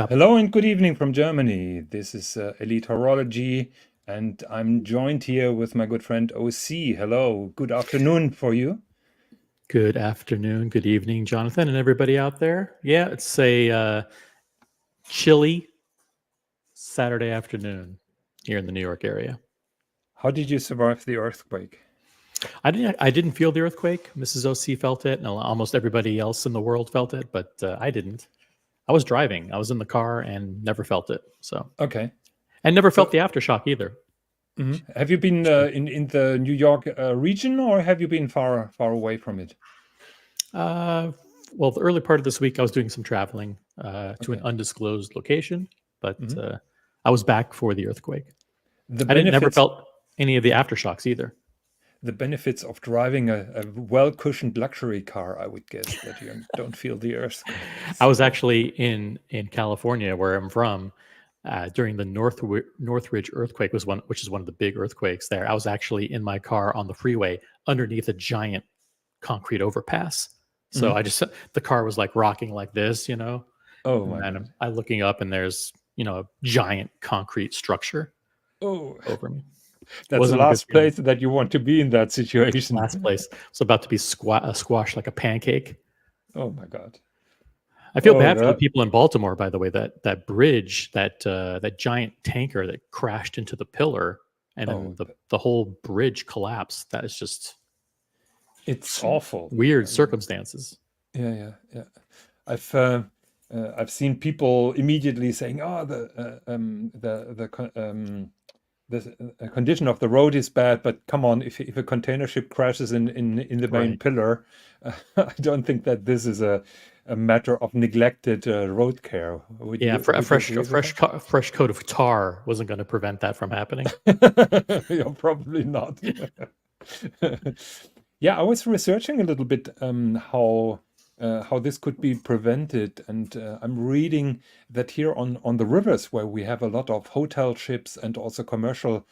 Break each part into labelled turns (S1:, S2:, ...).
S1: up?
S2: Hello and good evening from Germany. This is Elite Horology, and I'm joined here with my good friend OC. Hello, good afternoon for you.
S1: Good afternoon, good evening, Jonathan, and everybody out there. Yeah, it's a chilly Saturday afternoon here in the New York area.
S2: How did you survive the earthquake?
S1: I didn't feel the earthquake. Mrs. OC felt it, and almost everybody else in the world felt it, but I didn't. I was driving. I was in the car and never felt it. So,
S2: Okay.
S1: and never felt
S2: So,
S1: the aftershock either.
S2: have you been in the New York region, or have you been far away from it?
S1: Uh, well, the early part of this week, I was doing some traveling to an
S2: Okay.
S1: undisclosed location, but
S2: Mhm.
S1: I was back for the earthquake.
S2: The
S1: I didn't never
S2: benefits
S1: felt any of the aftershocks either.
S2: the benefits of driving a well-cushioned luxury car, I would guess, that you don't feel the
S1: I
S2: earthquakes.
S1: was actually in California, where I'm from, during the Northridge earthquake which is one of the big earthquakes there. I was actually in my car on the freeway underneath a giant concrete overpass. So
S2: Mhm.
S1: the car was like rocking like this,
S2: Oh
S1: and
S2: my
S1: then
S2: God.
S1: I looking up and there's a giant concrete structure
S2: Oh.
S1: over me. It
S2: That's the
S1: wasn't a good
S2: last
S1: feeling.
S2: place that you want to be in that situation.
S1: Last place was about to be squashed like a pancake.
S2: Oh my God.
S1: I feel
S2: Oh,
S1: bad for the
S2: that.
S1: people in Baltimore, by the way. That bridge, that giant tanker that crashed into the pillar, and then
S2: Oh,
S1: the whole bridge collapsed. That is just
S2: it's awful.
S1: weird
S2: I mean,
S1: circumstances.
S2: yeah, yeah, yeah. I've uh, I've seen people immediately saying, "Oh, the condition of the road is bad." But come on, if a container ship crashes in the main
S1: Right.
S2: pillar, I don't think that this is a matter of neglected road care. Would
S1: Yeah,
S2: you
S1: for a
S2: would you
S1: fresh
S2: agree with
S1: a fresh coat of tar wasn't going to prevent that from happening.
S2: that? Yeah, probably not. Yeah, I was researching a little bit how this could be prevented, and I'm reading that here on the rivers where we have a lot of hotel ships and also commercial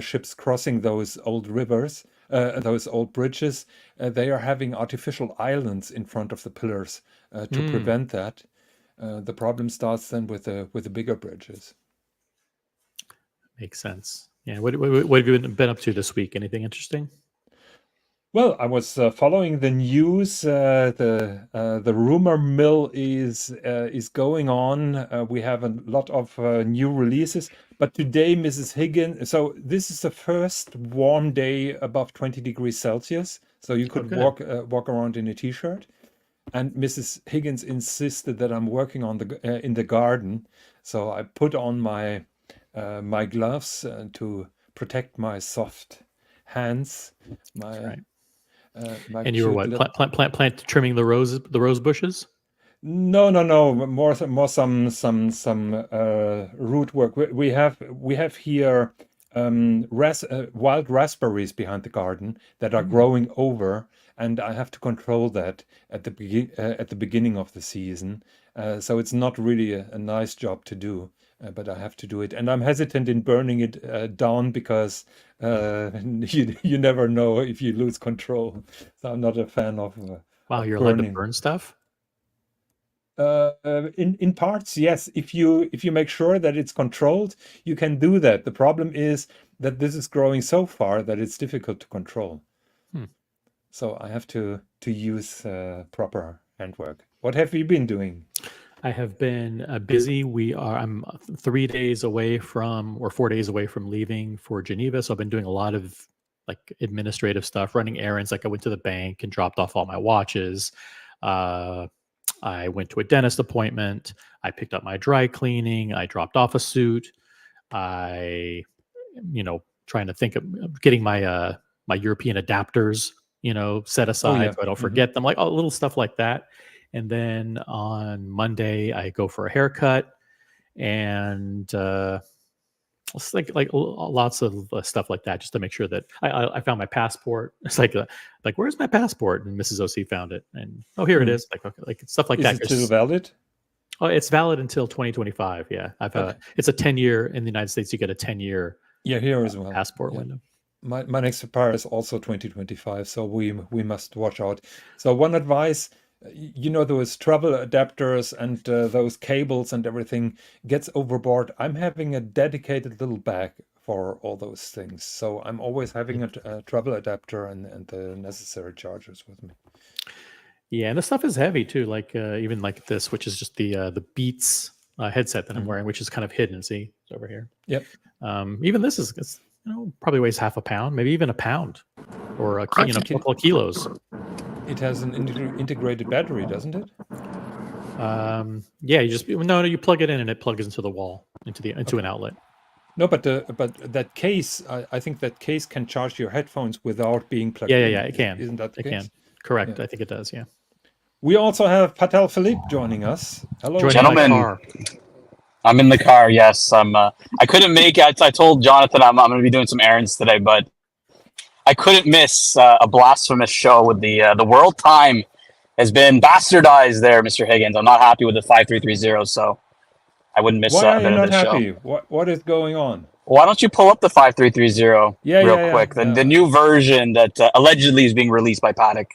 S2: ships crossing those old rivers, those old bridges, they are having artificial islands in front of the pillars to
S1: Mm,
S2: prevent that. The problem starts then with the bigger bridges.
S1: makes sense. Yeah. What have you been up to this week? Anything interesting?
S2: Well, I was following the news. The rumor mill is going on. We have a lot of new releases, but today, Mrs. Higgins. So this is the first warm day above 20 degrees Celsius. So you
S1: Oh,
S2: could
S1: good.
S2: walk around in a t-shirt. And Mrs. Higgins insisted that I'm working on in the garden. So I put on my gloves to protect my soft hands,
S1: That's
S2: my
S1: right.
S2: my
S1: And you were
S2: cute
S1: what?
S2: little.
S1: Plant trimming the rose bushes.
S2: No, no, no. More some root work. We have here wild raspberries behind the garden that are
S1: Mm.
S2: growing over, and I have to control that at the beginning of the season. So it's not really a nice job to do, but I have to do it, and I'm hesitant in burning it down because you never know if you lose control. So I'm not a fan
S1: Wow,
S2: of
S1: you're allowed to
S2: burning.
S1: burn stuff?
S2: In parts, yes. If you make sure that it's controlled, you can do that. The problem is that this is growing so far that it's difficult to control.
S1: Hmm.
S2: So I have to use proper handwork. What have you been doing?
S1: I have been busy. I'm 3 days away from, or 4 days away from leaving for Geneva. So I've been doing a lot of like administrative stuff, running errands. Like I went to the bank and dropped off all my watches. Uh, I went to a dentist appointment. I picked up my dry cleaning. I dropped off a suit. I, trying to think of getting my European adapters, set
S2: Oh
S1: aside
S2: yeah.
S1: so I don't
S2: Hmm.
S1: forget them, like all little stuff like that. And then on Monday, I go for a haircut, and it's like lots of stuff like that, just to make sure that I found my passport. It's like where's my passport? And Mrs. OC found it, and oh, here it
S2: Hmm.
S1: is. Like okay, like stuff like
S2: Is
S1: that.
S2: it still valid?
S1: Oh, it's valid until 2025. Yeah,
S2: Okay.
S1: it's a 10-year in the United States. You get a 10-year
S2: Yeah, here as well.
S1: passport
S2: Yeah.
S1: window.
S2: My next expire is also 2025, so we must watch out. So one advice, you know, those travel adapters and those cables and everything gets overboard. I'm having a dedicated little bag for all those things. So I'm always having a travel adapter and the necessary chargers with me.
S1: Yeah, and the stuff is heavy too. Like even like this, which is just the Beats headset that I'm wearing, which is kind of hidden. See, it's over here.
S2: Yep.
S1: Even this is, it's, probably weighs half a pound, maybe even a pound, or a
S2: I think
S1: couple of kilos.
S2: it has an integrated battery, doesn't it?
S1: Yeah, you just you plug it in and it plugs into the wall, into an outlet.
S2: No, but that case, I think that case can charge your headphones without being plugged in.
S1: Yeah, it can.
S2: Isn't that the
S1: It
S2: case?
S1: can. Correct.
S2: Yeah.
S1: I think it does. Yeah.
S2: We also have Patel Philippe joining us. Hello,
S1: Joining
S3: Gentlemen.
S1: my car.
S3: I'm in the car. Yes, I couldn't make it. I told Jonathan I'm going to be doing some errands today, but I couldn't miss a blasphemous show with the world time has been bastardized there, Mr. Higgins. I'm not happy with the 5330, so I wouldn't miss
S2: Why
S3: a
S2: are
S3: bit
S2: you
S3: of
S2: not
S3: the
S2: happy?
S3: show.
S2: What is going on?
S3: Why don't you pull up the 5330 real quick?
S2: Yeah.
S3: The new version that allegedly is being released by Patek.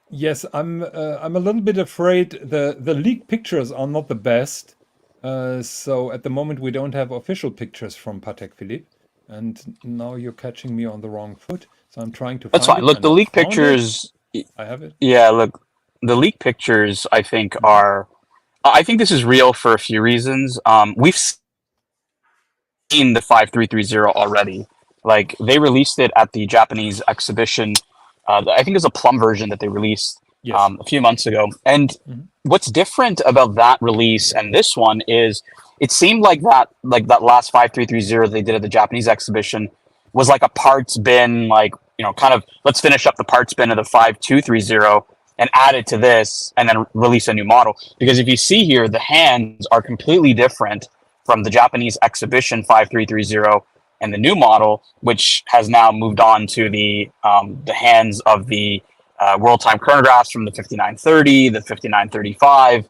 S2: Yes, I'm a little bit afraid the leaked pictures are not the best. So at the moment we don't have official pictures from Patek Philippe, and now you're catching me on the wrong foot. So I'm trying to.
S3: That's
S2: find
S3: fine.
S2: it,
S3: Look,
S2: and
S3: the
S2: I
S3: leaked
S2: found
S3: pictures.
S2: I have it.
S3: Yeah, look, the leaked pictures I think are. I think this is real for a few reasons. We've seen the 5330 already. Like they released it at the Japanese exhibition. I think it was a plum version that they released
S2: Yes.
S3: a few months ago. And what's different about that release and this one is it seemed like that last 5330 they did at the Japanese exhibition was like a parts bin, like, kind of let's finish up the parts bin of the 5230 and add it to this and then release a new model. Because if you see here, the hands are completely different from the Japanese exhibition 5330 and the new model, which has now moved on to the hands of the Worldtimer chronographs from the 5930, the 5935.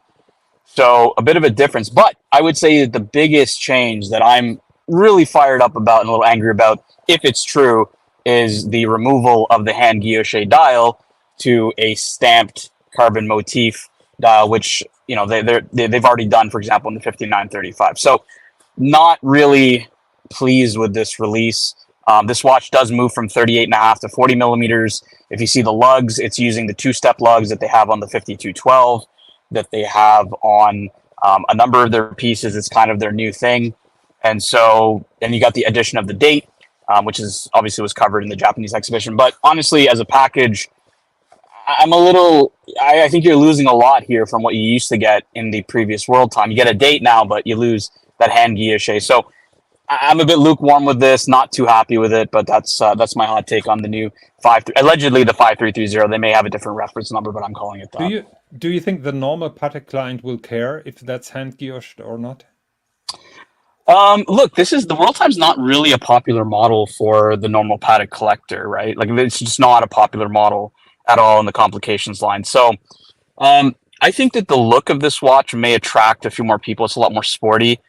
S3: So a bit of a difference. But I would say that the biggest change that I'm really fired up about and a little angry about, if it's true, is the removal of the hand guilloche dial to a stamped carbon motif dial, which they've already done, for example, in the 5935. So not really pleased with this release. This watch does move from 38.5 to 40 millimeters. If you see the lugs, it's using the two-step lugs that they have on the 5212, that they have on a number of their pieces. It's kind of their new thing. And so then you got the addition of the date, which is obviously was covered in the Japanese exhibition. But honestly, as a package, I think you're losing a lot here from what you used to get in the previous World Time. You get a date now, but you lose that hand guilloche. So I'm a bit lukewarm with this, not too happy with it, but that's my hot take on the new allegedly the 5330. They may have a different reference number, but I'm calling it that.
S2: Do you think the normal Patek client will care if that's hand guilloched or not?
S3: Look, the World Time's not really a popular model for the normal Patek collector, right? Like it's just not a popular model at all in the complications line. So I think that the look of this watch may attract a few more people. It's a lot more sporty.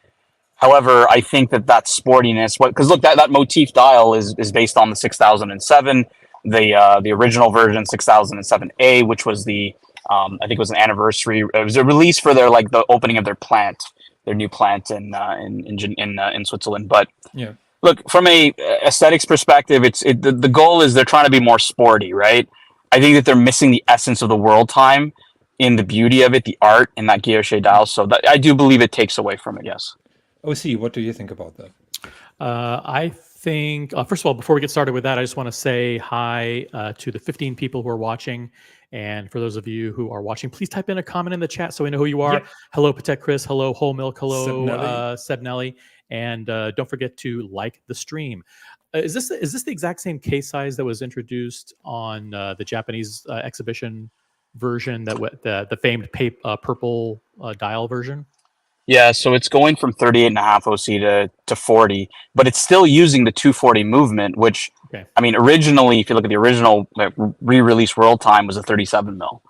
S3: However, I think that sportiness, because look, that motif dial is based on the 6007, the original version 6007A, which was I think it was an anniversary. It was a release for the opening of their plant, their new plant in Switzerland. But
S2: yeah,
S3: look, from a aesthetics perspective, the goal is they're trying to be more sporty, right? I think that they're missing the essence of the World Time in the beauty of it, the art in that guilloche dial. So I do believe it takes away from it. Yes.
S2: OC, what do you think about that?
S1: I think, first of all, before we get started with that, I just want to say hi to the 15 people who are watching. And for those of you who are watching, please type in a comment in the chat so we know who you are.
S2: Yeah.
S1: Hello, Patek Chris. Hello, Whole Milk. Hello,
S2: Sebnelli.
S1: Sebnelli. And don't forget to like the stream. Is this the exact same case size that was introduced on the Japanese exhibition version, the famed purple dial version?
S3: Yeah, so it's going from 38.5 OC to 40, but it's still using the 240 movement, which,
S1: okay.
S3: I mean, originally, if you look at the original re-release World Time, was a 37 mil.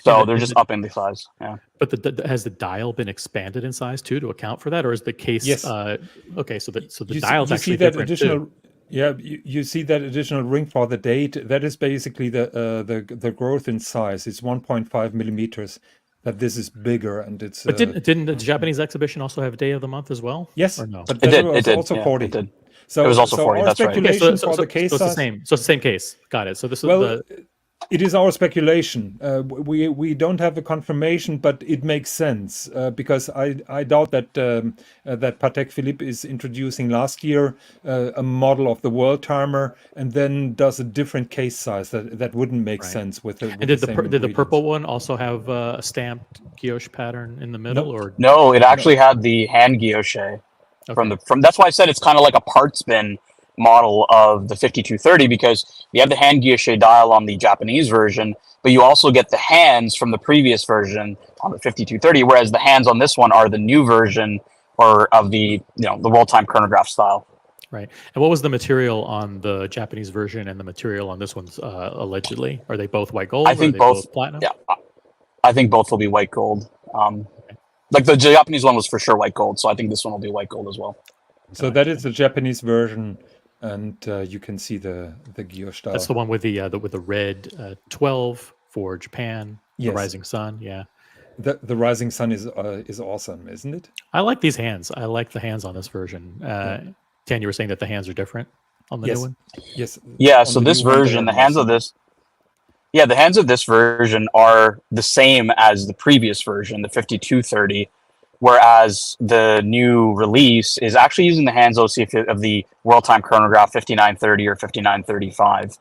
S3: So they're just upping the size. Yeah.
S1: But has the dial been expanded in size too to account for that, or is the case?
S2: Yes.
S1: Okay, so the dial's actually
S2: that
S1: different
S2: additional.
S1: too.
S2: Yeah, you see that additional ring for the date. That is basically the growth in size. It's 1.5 millimeters. That this is bigger, and it's
S1: But didn't the Japanese exhibition also have day of the month as well?
S2: yes,
S1: Or no?
S2: but
S3: It
S2: that
S3: did. It
S2: was
S3: did.
S2: also
S3: Yeah, it
S2: 40.
S3: did. It was also
S2: So
S3: 40.
S2: our
S3: That's right.
S1: Okay,
S2: speculation for the case
S1: so it's the
S2: size.
S1: same. So it's the same case. Got it. So this is
S2: Well,
S1: the
S2: it is our speculation. We don't have the confirmation, but it makes sense because I doubt that that Patek Philippe is introducing last year a model of the Worldtimer and then does a different case size. That wouldn't make
S1: right.
S2: sense with
S1: And
S2: the
S1: did
S2: same
S1: did the
S2: ingredients.
S1: purple one also have a stamped guilloche pattern in the middle,
S2: No,
S1: or
S3: No, it actually had the hand guilloche
S1: okay?
S3: from. That's why I said it's kind of like a parts bin model of the 5230 because you have the hand guilloche dial on the Japanese version, but you also get the hands from the previous version on the 5230, whereas the hands on this one are the new version or of the the world time chronograph style.
S1: Right. And what was the material on the Japanese version and the material on this one's allegedly? Are they both white gold?
S3: I
S1: Or are
S3: think
S1: they
S3: both.
S1: both platinum?
S3: Yeah, I think both will be white gold. Like the Japanese one was for sure white gold, so I think this one will be white gold as well.
S2: so that is the Japanese version, and you can see the guilloche style.
S1: That's the one with the red 12 for Japan. The
S2: Yes.
S1: Rising Sun. Yeah.
S2: The Rising Sun is awesome, isn't it?
S1: I like these hands. I like the hands on this version. Tan, you were saying that the hands are different on the
S2: Yes.
S1: new one?
S2: Yes.
S3: Yeah,
S2: On
S3: so
S2: the
S3: this
S2: new one, they
S3: version,
S2: are
S3: the hands of
S2: nicer.
S3: this, yeah, the hands of this version are the same as the previous version, the 5230, whereas the new release is actually using the hands OC of the World Time Chronograph 5930 or 5935.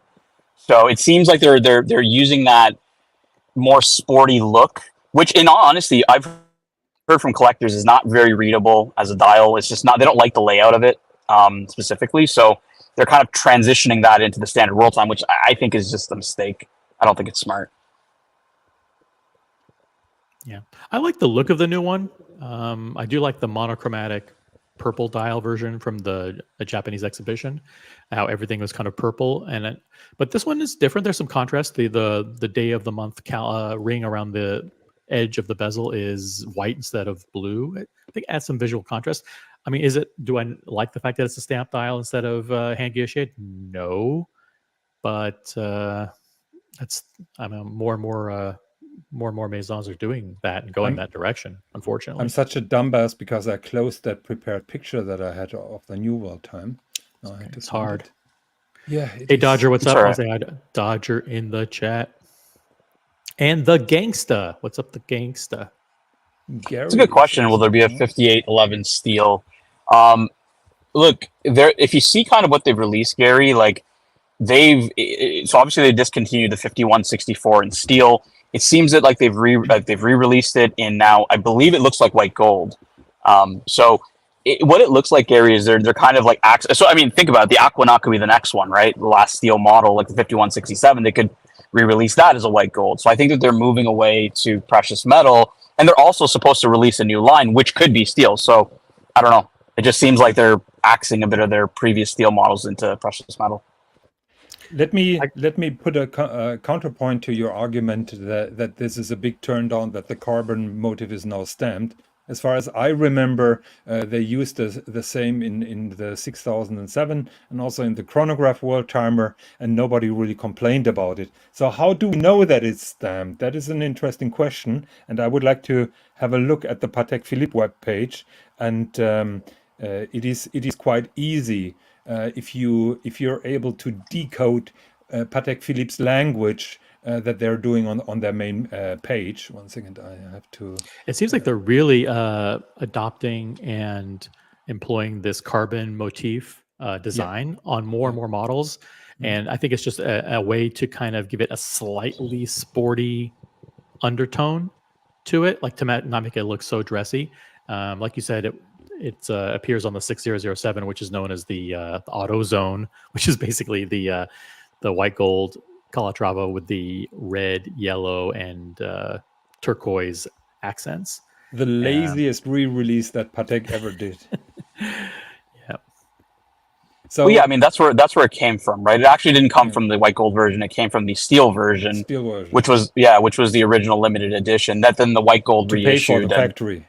S3: So it seems like they're using that more sporty look, which in all honesty, I've heard from collectors is not very readable as a dial. It's just not, they don't like the layout of it specifically. So they're kind of transitioning that into the standard world time, which I think is just a mistake. I don't think it's smart.
S1: Yeah. I like the look of the new one. I do like the monochromatic purple dial version from the Japanese exhibition, how everything was kind of purple. But this one is different. There's some contrast. The day of the month ring around the edge of the bezel is white instead of blue. I think it adds some visual contrast. I mean, do I like the fact that it's a stamp dial instead of hand guilloche? No, but I mean, more and more maisons are doing that and going that direction. Unfortunately,
S2: I'm such a dumbass because I closed that prepared picture that I had of the new world time. No, I had to
S1: it's
S2: find
S1: hard.
S2: it. Yeah. it
S1: Hey
S2: is.
S1: Dodger, what's
S3: It's
S1: up?
S3: all
S1: I'll
S3: right.
S1: say hi to Dodger in the chat. And the gangsta. What's up, the gangsta?
S2: Gary
S3: It's a good
S2: is
S3: question. Will
S2: also
S3: there be a
S2: here.
S3: 5811 steel? Look, if you see kind of what they've released, Gary, like so obviously they discontinued the 5164 in steel. It seems that like they've re-released it in now. I believe it looks like white gold. So what it looks like, Gary, is they're kind of like so I mean, think about it. The Aquanaut could be the next one, right? The last steel model, like the 5167, they could re-release that as a white gold. So I think that they're moving away to precious metal, and they're also supposed to release a new line, which could be steel. So I don't know. It just seems like they're axing a bit of their previous steel models into precious metal.
S2: Let me put a counterpoint to your argument that this is a big turn down, that the carbon motif is now stamped. As far as I remember, they used the same in the 6007 and also in the chronograph Worldtimer, and nobody really complained about it. So how do we know that it's stamped? That is an interesting question, and I would like to have a look at the Patek Philippe webpage, and it is quite easy. If you're able to decode Patek Philippe's language that they're doing on their main page. 1 second, I have to.
S1: It seems like they're really adopting and employing this carbon motif design on more and more models. And I think it's just a way to kind of give it a slightly sporty undertone to it, like to not make it look so dressy. Like you said, it appears on the 6007, which is known as the auto zone, which is basically the white gold Calatrava with the red, yellow, and turquoise accents.
S2: The laziest re-release that Patek ever did.
S1: Yeah.
S2: So
S3: well, yeah, I mean that's where it came from, right? It actually didn't come from the white gold version; it came from the steel version, which was the original limited edition. That then the white gold
S2: to
S3: reissued.
S2: pay for the factory.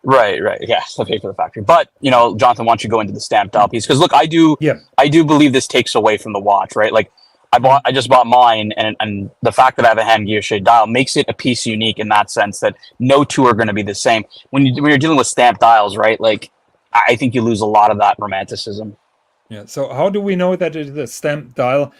S3: Right, right. Yeah, they'll pay for the factory. But, Jonathan, why don't you go into the stamped dial piece? Because look,
S2: Yeah.
S3: I do believe this takes away from the watch, right? Like I just bought mine, and the fact that I have a hand gear shade dial makes it a piece unique in that sense that no two are going to be the same. When you're dealing with stamped dials, right? Like I think you lose a lot of that romanticism.
S2: Yeah. So how do we know that it is a stamped dial?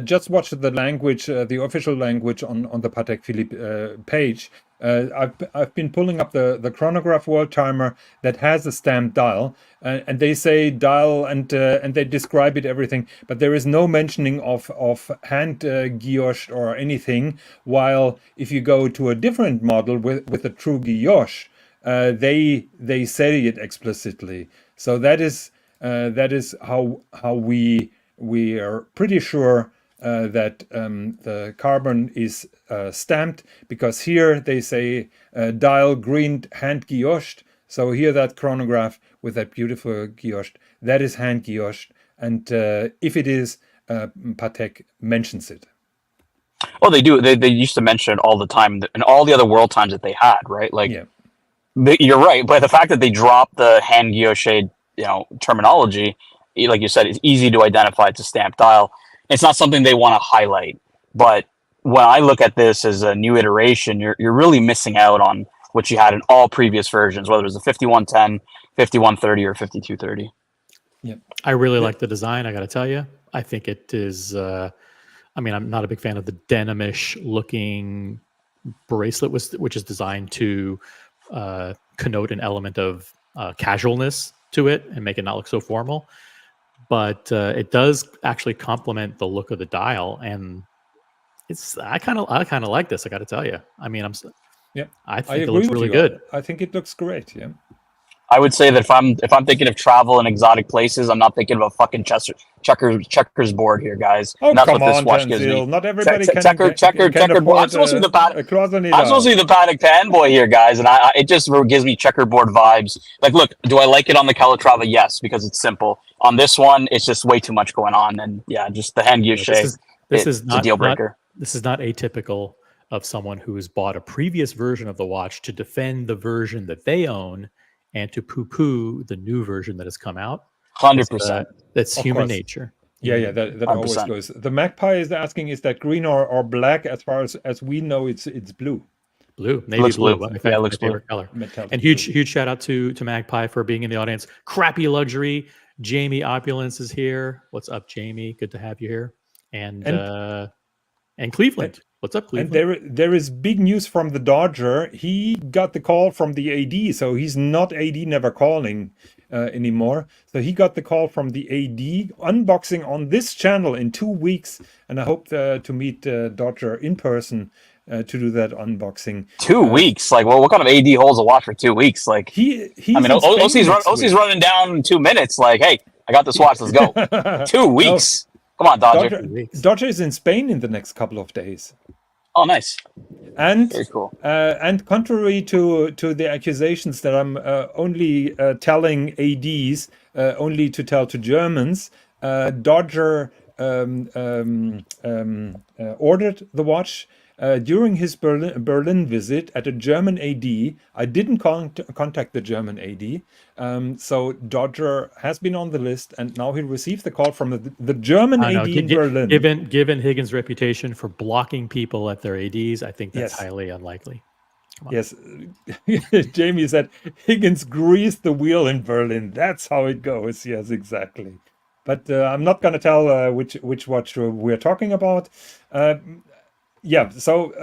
S2: Just watch the language, the official language on the Patek Philippe page. I've been pulling up the chronograph Worldtimer that has a stamped dial, and they say dial and they describe it everything, but there is no mentioning of hand guillotche or anything. While if you go to a different model with a true guillotche, they say it explicitly. So that is how we are pretty sure that the carbon is stamped, because here they say dial green hand guillotched. So here that chronograph with that beautiful guillotched, that is hand guillotched, and if it is, Patek mentions it.
S3: Oh, they do. They used to mention it all the time, and all the other world times that they had, right? Like,
S2: Yeah.
S3: you're right, but the fact that they dropped the hand guillotche, terminology, like you said, it's easy to identify. It's a stamped dial. It's not something they want to highlight. But when I look at this as a new iteration, you're really missing out on what you had in all previous versions, whether it was the 5110, 5130, or 5230.
S2: Yeah.
S1: I really like the design, I got to tell you. I think it is, I'm not a big fan of the denimish looking bracelet, which is designed to connote an element of casualness to it and make it not look so formal. But it does actually complement the look of the dial, and I kind of like this. I got to tell you. I think it looks really good.
S2: I think it looks great. Yeah.
S3: I would say that if I'm thinking of travel and exotic places, I'm not thinking of a fucking checkers board here, guys.
S2: Oh,
S3: and that's
S2: come
S3: what this
S2: on,
S3: watch gives me.
S2: Tanzil. Not everybody can
S3: checkered board. I'm supposed to be the Patek fanboy here, guys, and it just gives me checkerboard vibes. Like, look, do I like it on the Calatrava? Yes, because it's simple. On this one, it's just way too much going on, and yeah, just the hand guillotche.
S1: This is not
S3: a deal breaker.
S1: This is not atypical of someone who has bought a previous version of the watch to defend the version that they own and to poo-poo the new version that has come out.
S3: 100%.
S1: That's human nature.
S2: Yeah, that always goes. The Magpie is asking, is that green or black? As far as we know, it's blue.
S1: Blue, navy blue.
S3: Yeah, it looks blue.
S1: Favorite color. And huge shout out to Magpie for being in the audience. Crappy Luxury. Jamie Opulence is here. What's up, Jamie? Good to have you here. And Cleveland. What's up, Cleveland?
S2: And there is big news from the Dodger. He got the call from the AD, so he's not AD never calling anymore. So he got the call from the AD, unboxing on this channel in 2 weeks, and I hope to meet Dodger in person to do that unboxing.
S3: 2 weeks? Like, well, what kind of AD holds a watch for 2 weeks? Like, OC's running down in 2 minutes. Like, hey, I got this watch. Let's go. 2 weeks. Come on, Dodger.
S2: Dodger is in Spain in the next couple of days.
S3: Oh, nice.
S2: And
S3: very cool.
S2: And contrary to the accusations that I'm only telling ADs, only to tell to Germans, Dodger ordered the watch during his Berlin visit at a German AD. I didn't contact the German AD. So Dodger has been on the list, and now he received the call from the German AD in Berlin.
S1: Given Higgins' reputation for blocking people at their ADs, I think that's highly unlikely.
S2: Yes. Jamie said Higgins greased the wheel in Berlin. That's how it goes. Yes, exactly. But I'm not going to tell which watch we're talking about. So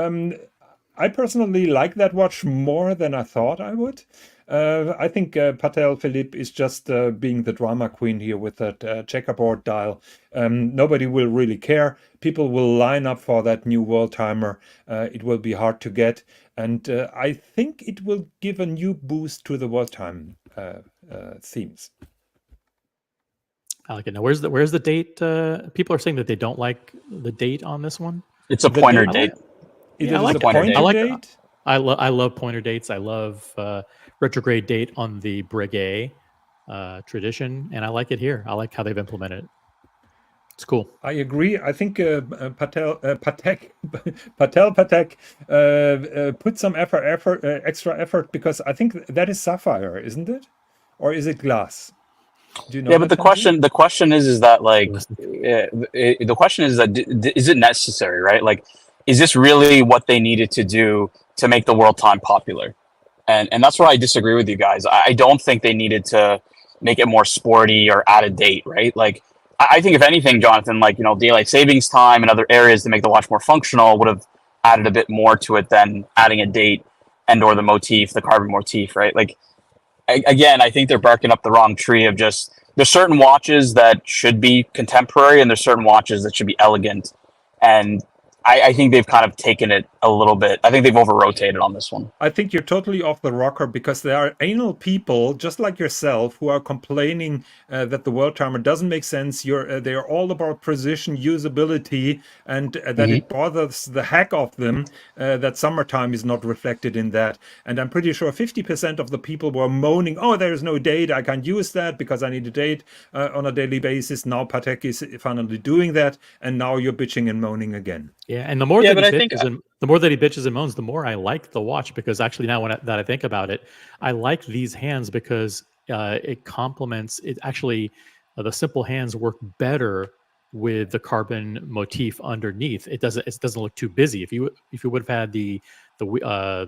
S2: I personally like that watch more than I thought I would. I think Patek Philippe is just being the drama queen here with that checkerboard dial. Nobody will really care. People will line up for that new Worldtimer. It will be hard to get. And I think it will give a new boost to the Worldtime themes.
S1: I like it. Now, where's the date? People are saying that they don't like the date on this one.
S3: It's a pointer date.
S1: I like a pointer date. I love pointer dates. I love retrograde date on the Breguet tradition, and I like it here. I like how they've implemented it. It's cool.
S2: I agree. I think Patek put some extra effort, because I think that is sapphire, isn't it? Or is it glass? Do you know?
S3: Yeah, but
S2: that,
S3: the question is that like
S1: Plastic.
S3: the question is that is it necessary, right? Like, is this really what they needed to do to make the world time popular? And that's where I disagree with you guys. I don't think they needed to make it more sporty or add a date, right? Like, I think if anything, Jonathan, like, daylight savings time and other areas to make the watch more functional would have added a bit more to it than adding a date and or the motif, the carbon motif, right? Like, again, I think they're barking up the wrong tree of just there's certain watches that should be contemporary and there's certain watches that should be elegant. And I think they've kind of taken it a little bit. I think they've over-rotated on this one.
S2: I think you're totally off the rocker, because there are anal people just like yourself who are complaining that the Worldtimer doesn't make sense. They are all about precision, usability, and that it bothers the heck of them that summertime is not reflected in that. And I'm pretty sure 50% of the people were moaning, "Oh, there is no date. I can't use that because I need a date on a daily basis." Now Patek is finally doing that, and now you're bitching and moaning again.
S1: Yeah, and the more
S3: Yeah,
S1: that
S3: but
S1: he
S3: I think
S1: bitches and the more that he bitches and moans, the more I like the watch, because actually now that I think about it, I like these hands because it complements it. Actually, the simple hands work better with the carbon motif underneath. It doesn't look too busy. If you would have had the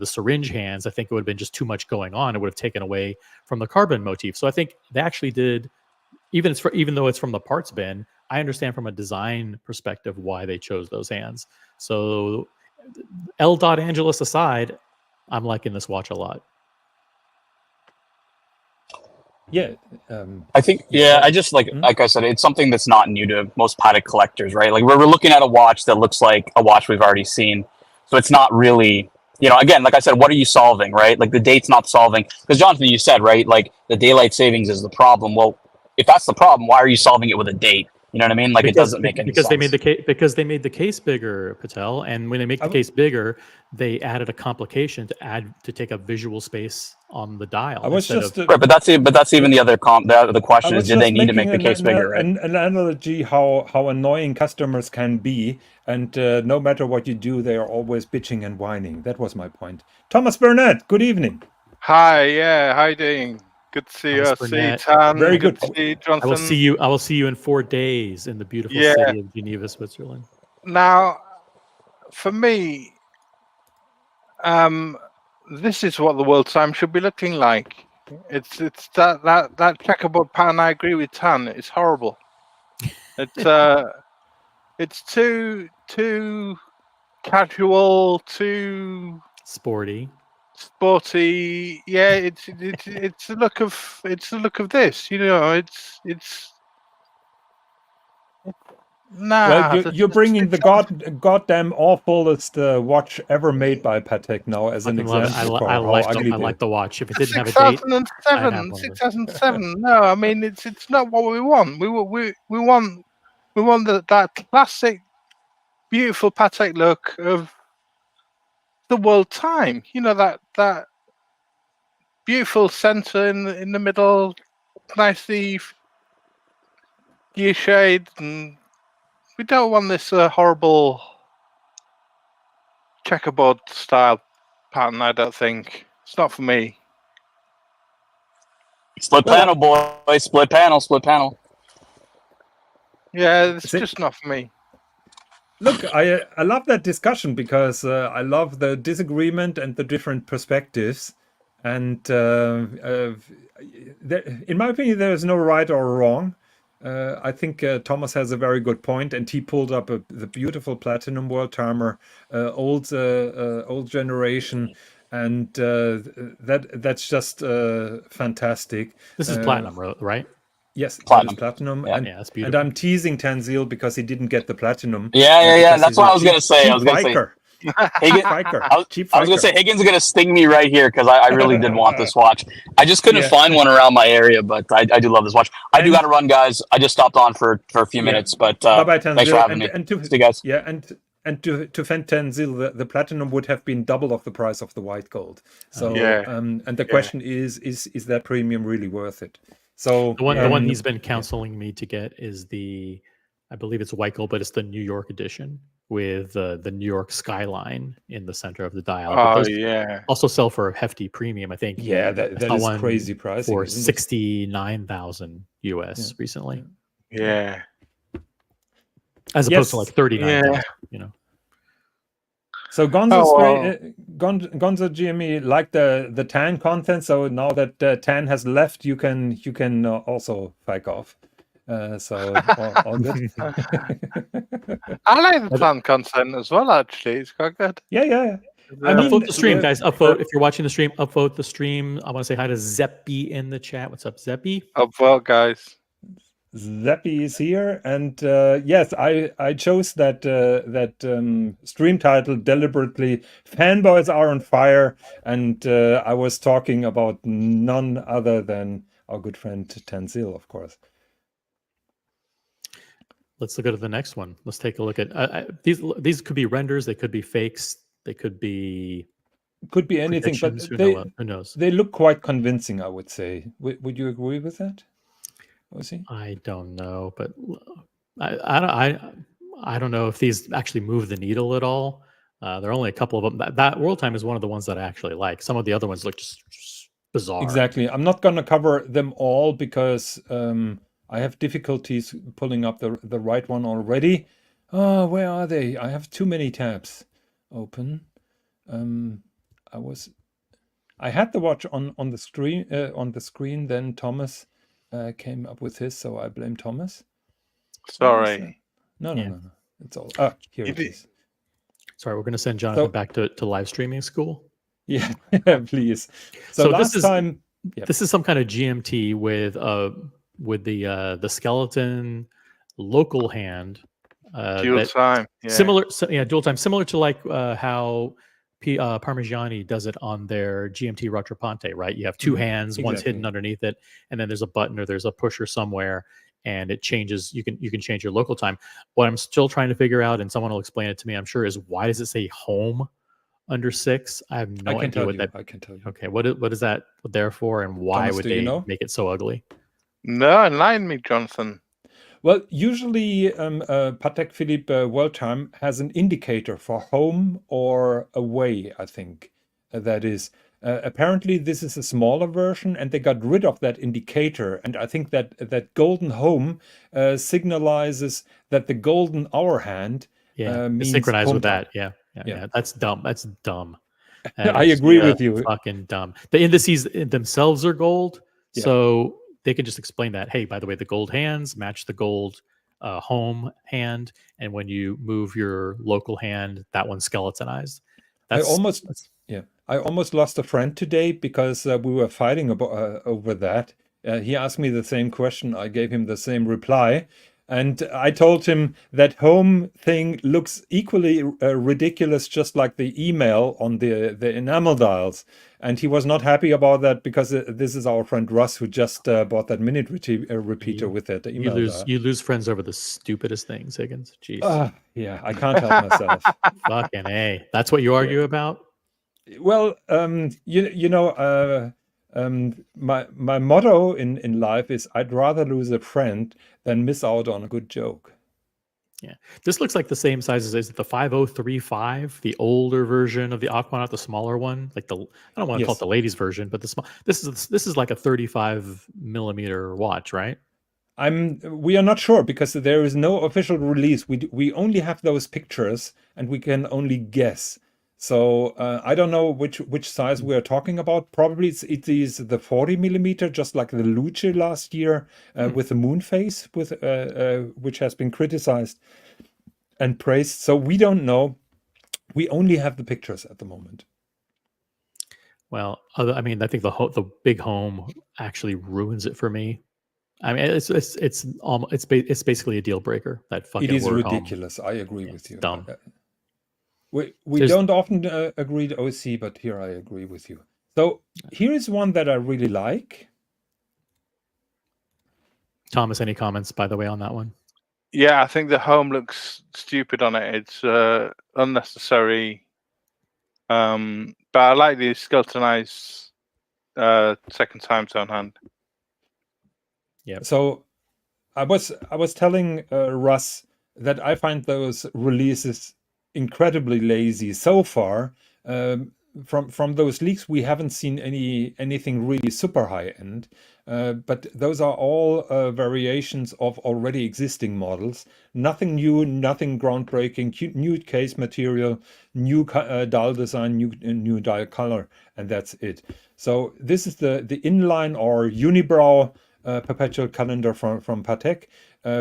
S1: syringe hands, I think it would have been just too much going on. It would have taken away from the carbon motif. So I think they actually did. Even though it's from the parts bin, I understand from a design perspective why they chose those hands. So L. Angeles aside, I'm liking this watch a lot.
S2: Yeah.
S3: I think, I just like I said, it's something that's not new to most Patek collectors, right? Like we're looking at a watch that looks like a watch we've already seen. So it's not really, again, like I said, what are you solving, right? Like the date's not solving. Because Jonathan, you said, right, like the daylight savings is the problem. Well, if that's the problem, why are you solving it with a date? You know what I mean? Like it doesn't make any sense.
S1: Because they made the case bigger, Patel, and when they make the case bigger, they added a complication to take up visual space on the dial.
S3: Right, but that's even the other the question is, did they need to make the case bigger? Right?
S2: An analogy how annoying customers can be, and no matter what you do, they are always bitching and whining. That was my point. Thomas Burnett, good evening.
S4: Hi, yeah, how you doing? Good to see you. See you, Tan.
S2: Very good.
S4: To see you, Jonathan.
S1: I will see you in 4 days in the beautiful city of Geneva, Switzerland.
S4: Now, for me, this is what the world time should be looking like. It's that checkerboard pattern. I agree with Tan. It's horrible. It's too casual, too
S1: sporty.
S4: Yeah, it's the look of this.
S2: Well, you're bringing the goddamn awfulest watch ever made by Patek now as an example.
S1: I like the watch. If it didn't have a date,
S4: 2007. No, I mean it's not what we want. We want that classic, beautiful Patek look of the world time. That beautiful center in the middle, nicely gear shade, and we don't want this horrible checkerboard style pattern. I don't think it's not for me.
S3: Split panel, boy. Split panel.
S4: Yeah, it's just not for me.
S2: Look, I love that discussion because I love the disagreement and the different perspectives. And in my opinion, there is no right or wrong. I think Thomas has a very good point, and he pulled up the beautiful platinum Worldtimer, old generation, and that's just fantastic.
S1: This is platinum, right?
S2: Yes,
S3: platinum.
S2: Platinum.
S1: Yeah, that's beautiful.
S2: And I'm teasing Tanzil because he didn't get the platinum.
S3: Yeah. That's what I was going to say. I was going to say.
S2: I
S3: was going to say Higgins is going to sting me right here because I really did want this watch. I just couldn't find one around my area, but I do love this watch. I do got to run, guys. I just stopped on for a few minutes, but
S2: bye-bye,
S3: thanks for having me. See you guys.
S2: Yeah, and to defend Tanzil, the platinum would have been double of the price of the white gold. So and the question is that premium really worth it? So
S1: the one he's been counseling me to get is the I believe it's white gold, but it's the New York edition with the New York skyline in the center of the dial. But
S4: Oh
S1: those
S4: yeah,
S1: also sell for a hefty premium. I think
S2: Yeah,
S1: I
S2: that
S1: saw
S2: is
S1: one
S2: crazy pricing,
S1: for
S2: isn't it?
S1: 69,000 US recently,
S4: yeah.
S1: as opposed to like
S2: Yes.
S1: 39,000. You know.
S2: So Gonzo,
S4: Oh, well.
S2: Gonzo GME like the tan content. So now that tan has left, you can also fuck off. So all good.
S4: I like the tan content as well. Actually, it's quite good.
S2: Yeah. I mean,
S1: Upvote the stream, guys. Upvote if you're watching the stream. Upvote the stream. I want to say hi to Zeppy in the chat. What's up, Zeppy?
S4: Upvote, guys.
S2: Zeppy is here, and yes, I chose that stream title deliberately. Fanboys are on fire, and I was talking about none other than our good friend Tanzil, of course.
S1: Let's look at the next one. Let's take a look at these. These could be renders. They could be fakes. They could be
S2: Anything, but
S1: who knows?
S2: They look quite convincing, I would say. Would you agree with that?
S1: I don't know, but I don't know if these actually move the needle at all. There are only a couple of them. That Worldtimer is one of the ones that I actually like. Some of the other ones look just bizarre.
S2: Exactly. I'm not going to cover them all because I have difficulties pulling up the right one already. Oh, where are they? I have too many tabs open. I had the watch on the screen. Then Thomas came up with his, so I blame Thomas.
S4: Sorry.
S2: No. It's all. Here it is.
S1: Sorry, we're going to send Jonathan back to live streaming school.
S2: Yeah, please. So last
S1: this
S2: time,
S1: this is some kind of GMT with the skeleton local hand.
S4: Dual time. Yeah.
S1: Similar, dual time, similar to like how Parmigiani does it on their GMT Rattrapante, right? You have two hands, one's hidden underneath it, and then there's a button or there's a pusher somewhere, and it changes. You can change your local time. What I'm still trying to figure out, and someone will explain it to me, I'm sure, is why does it say home under 6? I have no idea what that.
S2: I can tell you.
S1: Okay, what is that there for, and why
S2: Thomas,
S1: would they make it so ugly?
S4: No, enlighten me, Jonathan.
S2: Well, usually Patek Philippe Worldtimer has an indicator for home or away, I think. That is. Apparently, this is a smaller version, and they got rid of that indicator. And I think that golden home signalizes that the golden hour hand means
S1: synchronized with
S2: time.
S1: that. Yeah. That's dumb. That's dumb.
S2: I agree with you.
S1: Fucking dumb. The indices themselves are gold, so they can just explain that. Hey, by the way, the gold hands match the gold home hand, and when you move your local hand, that one's skeletonized.
S2: I almost lost a friend today because we were fighting over that. He asked me the same question. I gave him the same reply. And I told him that home thing looks equally ridiculous, just like the email on the enamel dials. And he was not happy about that because this is our friend Russ, who just bought that minute repeater with that email dial.
S1: You lose friends over the stupidest things, Higgins. Jeez.
S2: Yeah, I can't help myself.
S1: Fucking A. That's what you argue about?
S2: Well, my motto in life is I'd rather lose a friend than miss out on a good joke.
S1: Yeah, this looks like the same size as the 5035, the older version of the Aquanaut, the smaller one. Like I don't want to call it the ladies' version, but the small. This is like a 35 millimeter watch, right?
S2: We are not sure because there is no official release. We only have those pictures and we can only guess. So I don't know which size we are talking about. Probably it is the 40 millimeter, just like the Luce last year with the moon face, which has been criticized and praised. So we don't know. We only have the pictures at the moment.
S1: Well, I mean, I think the big home actually ruins it for me. I mean, it's basically a deal breaker. That fucking
S2: it is
S1: word
S2: ridiculous.
S1: home.
S2: I agree with you.
S1: Dumb.
S2: We don't often agree to OC, but here I agree with you. So here is one that I really like.
S1: Thomas, any comments, by the way, on that one?
S4: Yeah, I think the home looks stupid on it. It's unnecessary. But I like the skeletonized second time zone hand.
S2: Yeah. So I was telling Russ that I find those releases incredibly lazy so far. From those leaks, we haven't seen anything really super high end, but those are all variations of already existing models. Nothing new, nothing groundbreaking. New case material, new dial design, new dial color, and that's it. So this is the inline or unibrow perpetual calendar from Patek.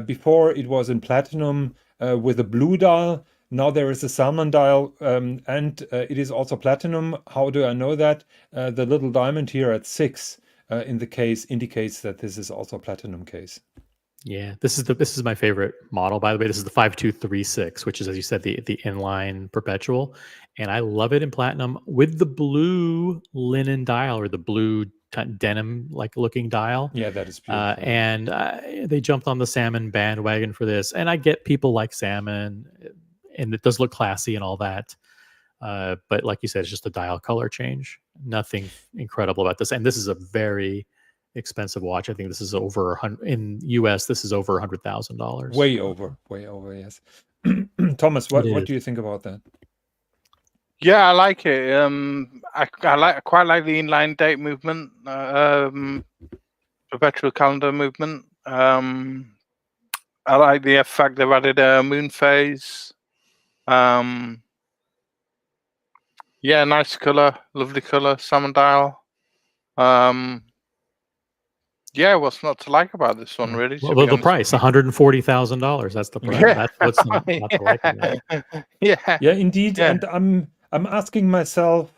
S2: Before it was in platinum with a blue dial. Now there is a salmon dial, and it is also platinum. How do I know that? The little diamond here at 6 in the case indicates that this is also a platinum case.
S1: Yeah, this is my favorite model, by the way. This is the 5236, which is, as you said, the inline perpetual, and I love it in platinum with the blue linen dial, or the blue denim like looking dial.
S2: Yeah, that is beautiful.
S1: And they jumped on the salmon bandwagon for this, and I get people like salmon, and it does look classy and all that. But like you said, it's just a dial color change. Nothing incredible about this, and this is a very expensive watch. I think this is over in US. This is over $100,000.
S2: Way over. Yes. Thomas, what do you think about that?
S4: Yeah, I like it. I quite like the inline date movement, perpetual calendar movement. I like the fact they've added a moon phase. Yeah, nice color, lovely color, salmon dial. Yeah, what's not to like about this one, really?
S1: Well, the price, $140,000. That's the price.
S4: Yeah.
S1: That's what's not to like about it.
S2: Yeah, indeed.
S4: Yeah.
S2: And I'm asking myself,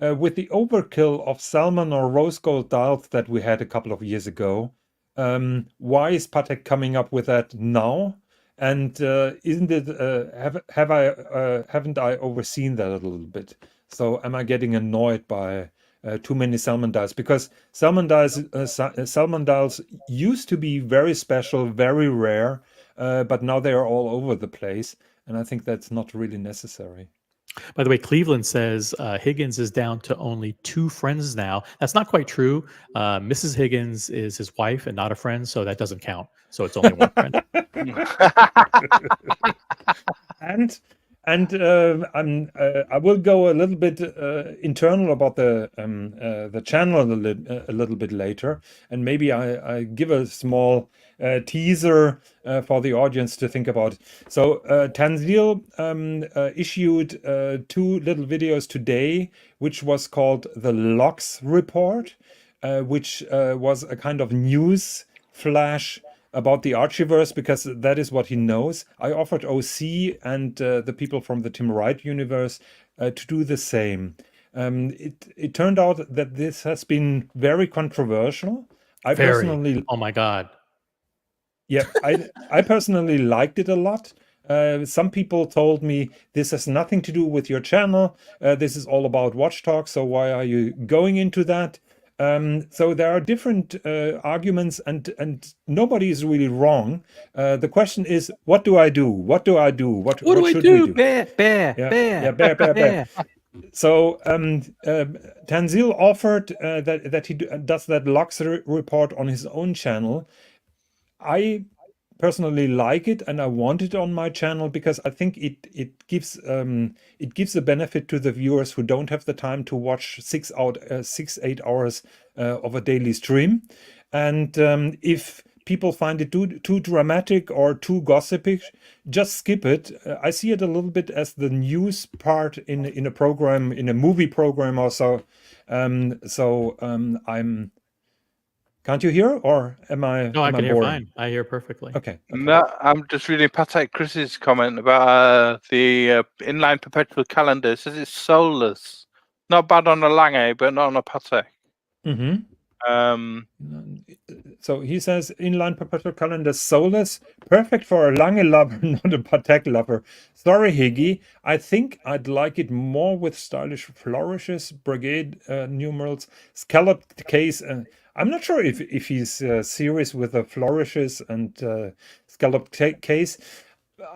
S2: with the overkill of salmon or rose gold dials that we had a couple of years ago, why is Patek coming up with that now? And isn't it haven't I overseen that a little bit? So am I getting annoyed by too many salmon dials? Because salmon dials used to be very special, very rare, but now they are all over the place, and I think that's not really necessary.
S1: By the way, Cleveland says Higgins is down to only 2 friends now. That's not quite true. Mrs. Higgins is his wife and not a friend, so that doesn't count. So it's only 1 friend.
S2: And I will go a little bit internal about the channel a little bit later, and maybe I give a small teaser for the audience to think about. So Tanzil issued 2 little videos today, which was called the Logs Report, which was a kind of news flash about the Archiverse, because that is what he knows. I offered OC and the people from the Tim Wright universe to do the same. It turned out that this has been very controversial. Personally,
S1: oh my God.
S2: Yeah, I personally liked it a lot. Some people told me this has nothing to do with your channel. This is all about Watch Talk, so why are you going into that? So there are different arguments, and nobody is really wrong. The question is, what do I do? What do I do? What should we do? Bear. So Tanzil offered that he does that Logs report on his own channel. I personally like it, and I want it on my channel because I think it gives a benefit to the viewers who don't have the time to watch 8 hours of a daily stream. And if people find it too dramatic or too gossipy, just skip it. I see it a little bit as the news part in a program, in a movie program or so. Can't you hear, or am I?
S1: No, I can hear fine. I hear perfectly.
S2: Okay.
S4: No, I'm just reading Patek Chris's comment about the inline perpetual calendar. It says it's soulless. Not bad on a Lange, but not on a Patek.
S2: So he says inline perpetual calendar soulless, perfect for a Lange lover, not a Patek lover. Sorry, Higgy. I think I'd like it more with stylish flourishes, brigade numerals, scalloped case. I'm not sure if he's serious with the flourishes and scalloped case.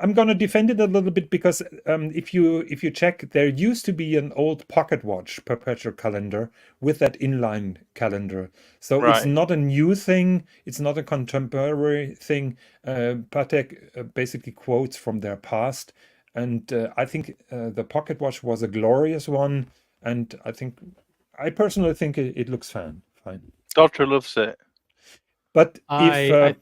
S2: I'm going to defend it a little bit because if you check, there used to be an old pocket watch perpetual calendar with that inline calendar. So it's
S4: Right.
S2: not a new thing. It's not a contemporary thing. Patek basically quotes from their past, and I think the pocket watch was a glorious one. And I personally think it looks fine.
S4: Daughter loves it.
S2: But if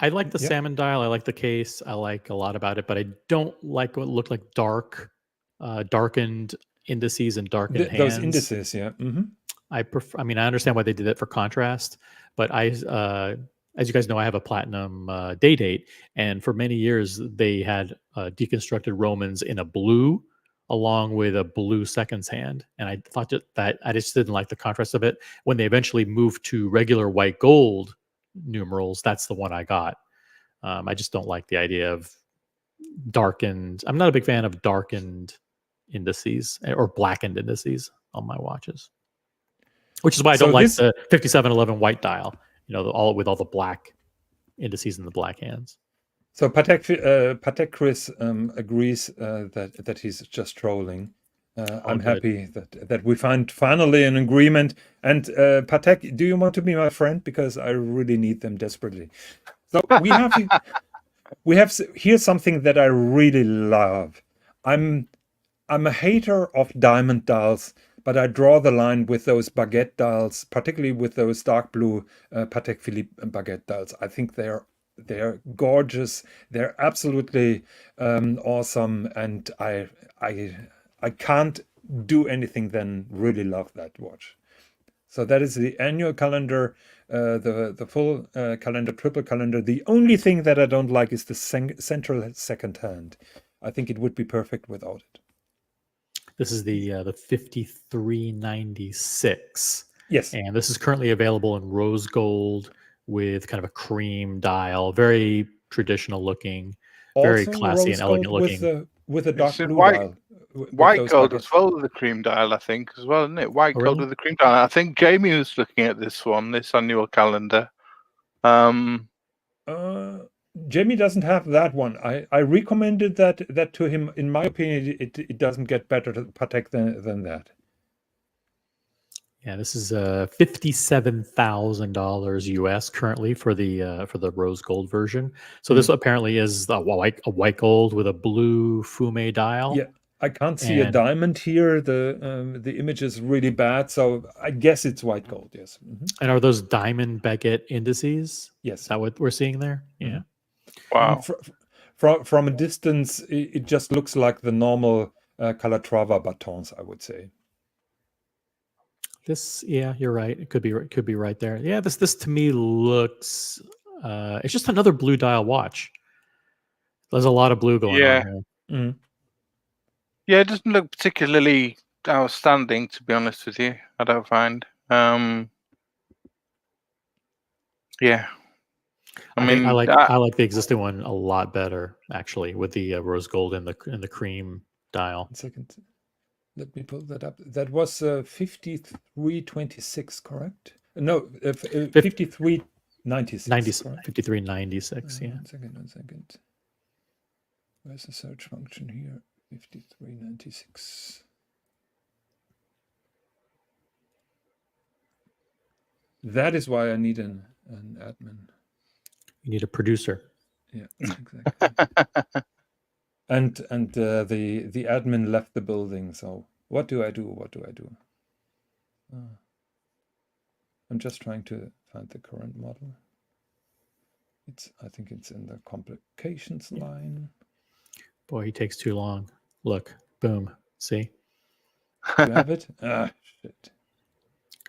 S1: I like the
S2: yeah.
S1: salmon dial. I like the case. I like a lot about it, but I don't like what look like darkened indices and darkened
S2: those
S1: hands.
S2: indices, yeah.
S1: I prefer. I mean, I understand why they did that for contrast, but as you guys know, I have a platinum day date, and for many years they had deconstructed Romans in a blue, along with a blue seconds hand, and I thought that I just didn't like the contrast of it. When they eventually moved to regular white gold numerals, that's the one I got. I just don't like the idea of darkened. I'm not a big fan of darkened indices or blackened indices on my watches, which is why I don't like the 5711 white dial. All with all the black indices and the black hands.
S2: So Patek Chris agrees that he's just trolling. I'm happy that we find finally an agreement. And Patek, do you want to be my friend? Because I really need them desperately. So we have here's something that I really love. I'm a hater of diamond dials, but I draw the line with those baguette dials, particularly with those dark blue Patek Philippe baguette dials. I think they're gorgeous. They're absolutely awesome, and I can't do anything than really love that watch. So that is the annual calendar, the full calendar, triple calendar. The only thing that I don't like is the central second hand. I think it would be perfect without it.
S1: This is the 5396.
S2: Yes,
S1: and this is currently available in rose gold with kind of a cream dial, very traditional looking, very
S2: also
S1: classy
S2: rose
S1: and elegant
S2: gold
S1: looking.
S2: with a dark
S4: It's in
S2: blue
S4: white-
S2: dial.
S4: White gold as well with the cream dial, I think, as well, isn't it? White
S1: Oh,
S4: gold
S1: really?
S4: with the cream dial. I think Jamie was looking at this annual calendar.
S2: Jamie doesn't have that one. I recommended that to him. In my opinion, it doesn't get better to Patek than that.
S1: Yeah, this is $57,000 US currently for the rose gold version. So this apparently is a white gold with a blue fume dial.
S2: Yeah, I can't see a diamond here. The image is really bad, so I guess it's white gold. Yes.
S1: And are those diamond baguette indices?
S2: Yes.
S1: Is that what we're seeing there? Yeah.
S4: Wow.
S2: From a distance, it just looks like the normal Calatrava batons, I would say.
S1: This, yeah, you're right. It could be right there. Yeah, this to me looks. It's just another blue dial watch. There's a lot of blue going on here.
S4: Yeah, it doesn't look particularly outstanding, to be honest with you. I don't find. Yeah. I mean,
S1: I like the existing one a lot better, actually, with the rose gold and the cream dial.
S2: 1 second. Let me pull that up. That was 5326, correct? No, 5396.
S1: 5396, yeah.
S2: 1 second. Where's the search function here? 5396. That is why I need an admin.
S1: You need a producer.
S2: Yeah, exactly. and the admin left the building. So what do I do? I'm just trying to find the current model. I think it's in the complications line.
S1: Boy, he takes too long. Look, boom. See?
S2: You have it? Ah, shit.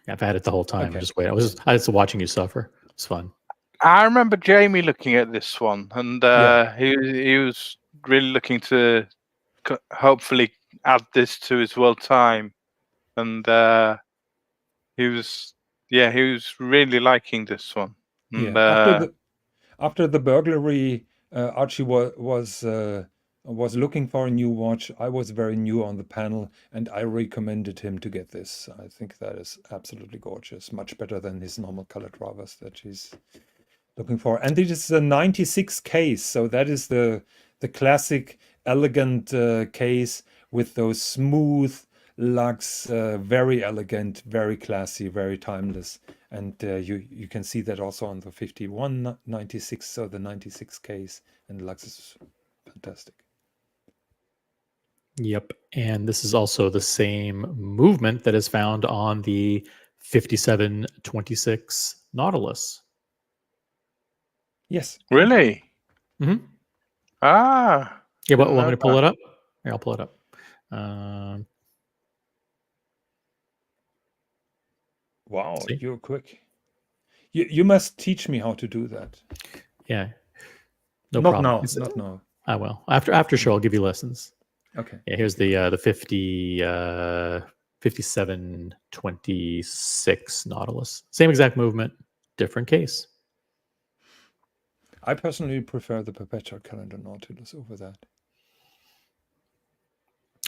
S1: I've had it the whole time.
S2: Okay.
S1: I just wait. I was watching you suffer. It's fun.
S4: I remember Jamie looking at this one, and he was really looking to hopefully add this to his world time, and he was really liking this one. And,
S2: after the burglary, Archie was looking for a new watch. I was very new on the panel, and I recommended him to get this. I think that is absolutely gorgeous, much better than his normal Calatravas that he's looking for. And it is a 96 case, so that is the the classic elegant case with those smooth lugs, very elegant, very classy, very timeless. And you can see that also on the 5196, so the 96 case, and lux is fantastic.
S1: Yep. And this is also the same movement that is found on the 5726 Nautilus.
S2: Yes.
S4: Really?
S1: Mm-hmm.
S4: Ah.
S1: Yeah, but
S4: didn't
S1: want me
S4: know
S1: to pull
S4: that.
S1: it up? Here, I'll pull it up.
S2: Wow,
S1: See?
S2: you're quick. You must teach me how to do that.
S1: Yeah. No
S2: Not
S1: problem.
S2: now. Not now.
S1: I will. After show, I'll give you lessons.
S2: Okay.
S1: Yeah, here's the 5726 Nautilus. Same exact movement, different case.
S2: I personally prefer the Perpetual calendar Nautilus over that.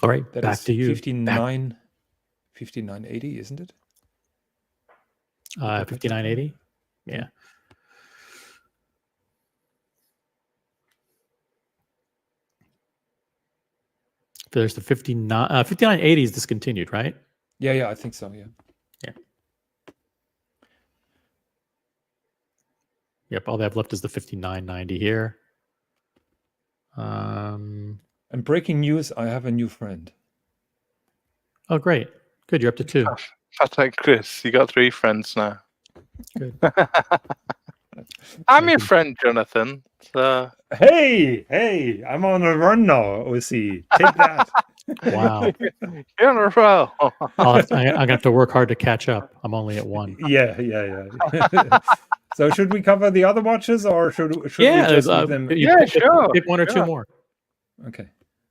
S1: All right,
S2: That
S1: back
S2: is
S1: to you.
S2: 5980, isn't it?
S1: 5980. Yeah. There's the 5980 is discontinued, right?
S2: Yeah, I think so. Yeah.
S1: Yep. All they have left is the 5990 here.
S2: And breaking news: I have a new friend.
S1: Oh, great. Good. You're up to 2.
S4: Patek Chris, you got 3 friends now.
S1: Good.
S4: I'm your friend, Jonathan. So
S2: Hey! I'm on a run now. OC, take that.
S1: Wow.
S4: you're on a roll.
S1: I'm gonna have to work hard to catch up. I'm only at 1.
S2: Yeah. So should we cover the other watches, or should we just leave them?
S4: Sure.
S1: Pick 1 or 2 more.
S2: Okay.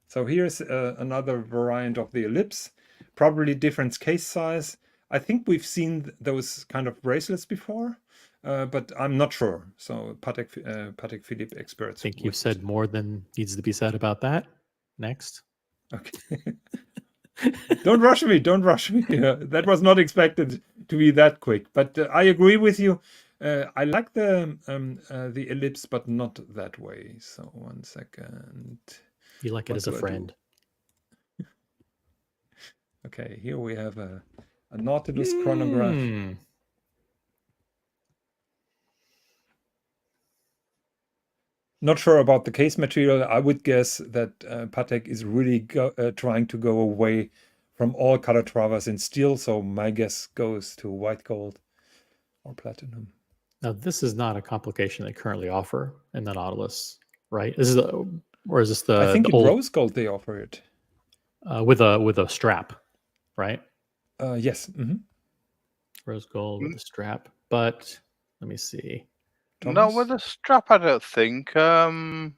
S2: So here's another variant of the ellipse, probably different case size. I think we've seen those kind of bracelets before, but I'm not sure. So Patek Philippe experts.
S1: I think you've said more than needs to be said about that. Next.
S2: Okay. Don't rush me. That was not expected to be that quick. But I agree with you. I like the ellipse, but not that way. So 1 second.
S1: You like it as a friend.
S2: Okay, here we have a Nautilus chronograph. Not sure about the case material. I would guess that Patek is really trying to go away from all Calatravas in steel. So my guess goes to white gold or platinum.
S1: Now, this is not a complication they currently offer in the Nautilus, right? This is or is this the?
S2: I think
S1: the
S2: in
S1: old,
S2: rose gold they offer it
S1: with a strap, right?
S2: Yes. Mm-hmm.
S1: Rose gold with a strap, but let me see.
S2: Thomas?
S4: Not with a strap, I don't think. I